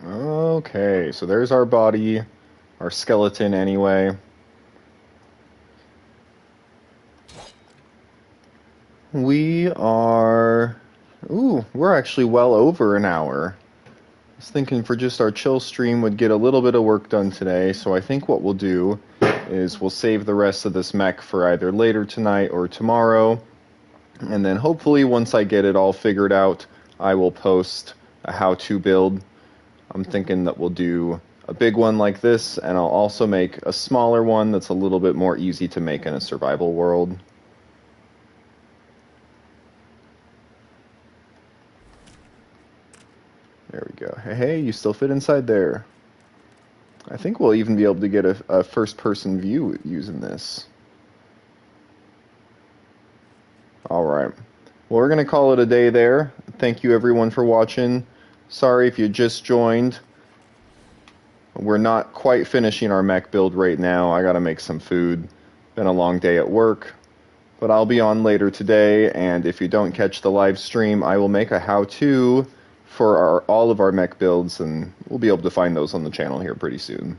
Okay, so there's our body, our skeleton anyway. We're actually well over an hour. I was thinking for just our chill stream would get a little bit of work done today, so I think what we'll do is we'll save the rest of this mech for either later tonight or tomorrow, and then hopefully once I get it all figured out, I will post a how-to build. I'm thinking that we'll do a big one like this, and I'll also make a smaller one that's a little bit more easy to make in a survival world. There we go. Hey, you still fit inside there. I think we'll even be able to get a first-person view using this. All right. Well, we're going to call it a day there. Thank you, everyone, for watching. Sorry if you just joined. We're not quite finishing our mech build right now. I got to make some food. Been a long day at work. But I'll be on later today, and if you don't catch the live stream, I will make a how-to for all of our mech builds, and we'll be able to find those on the channel here pretty soon.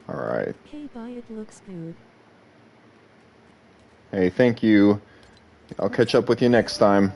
All right. Hey, bye, it looks good. Hey, thank you. I'll catch up with you next time.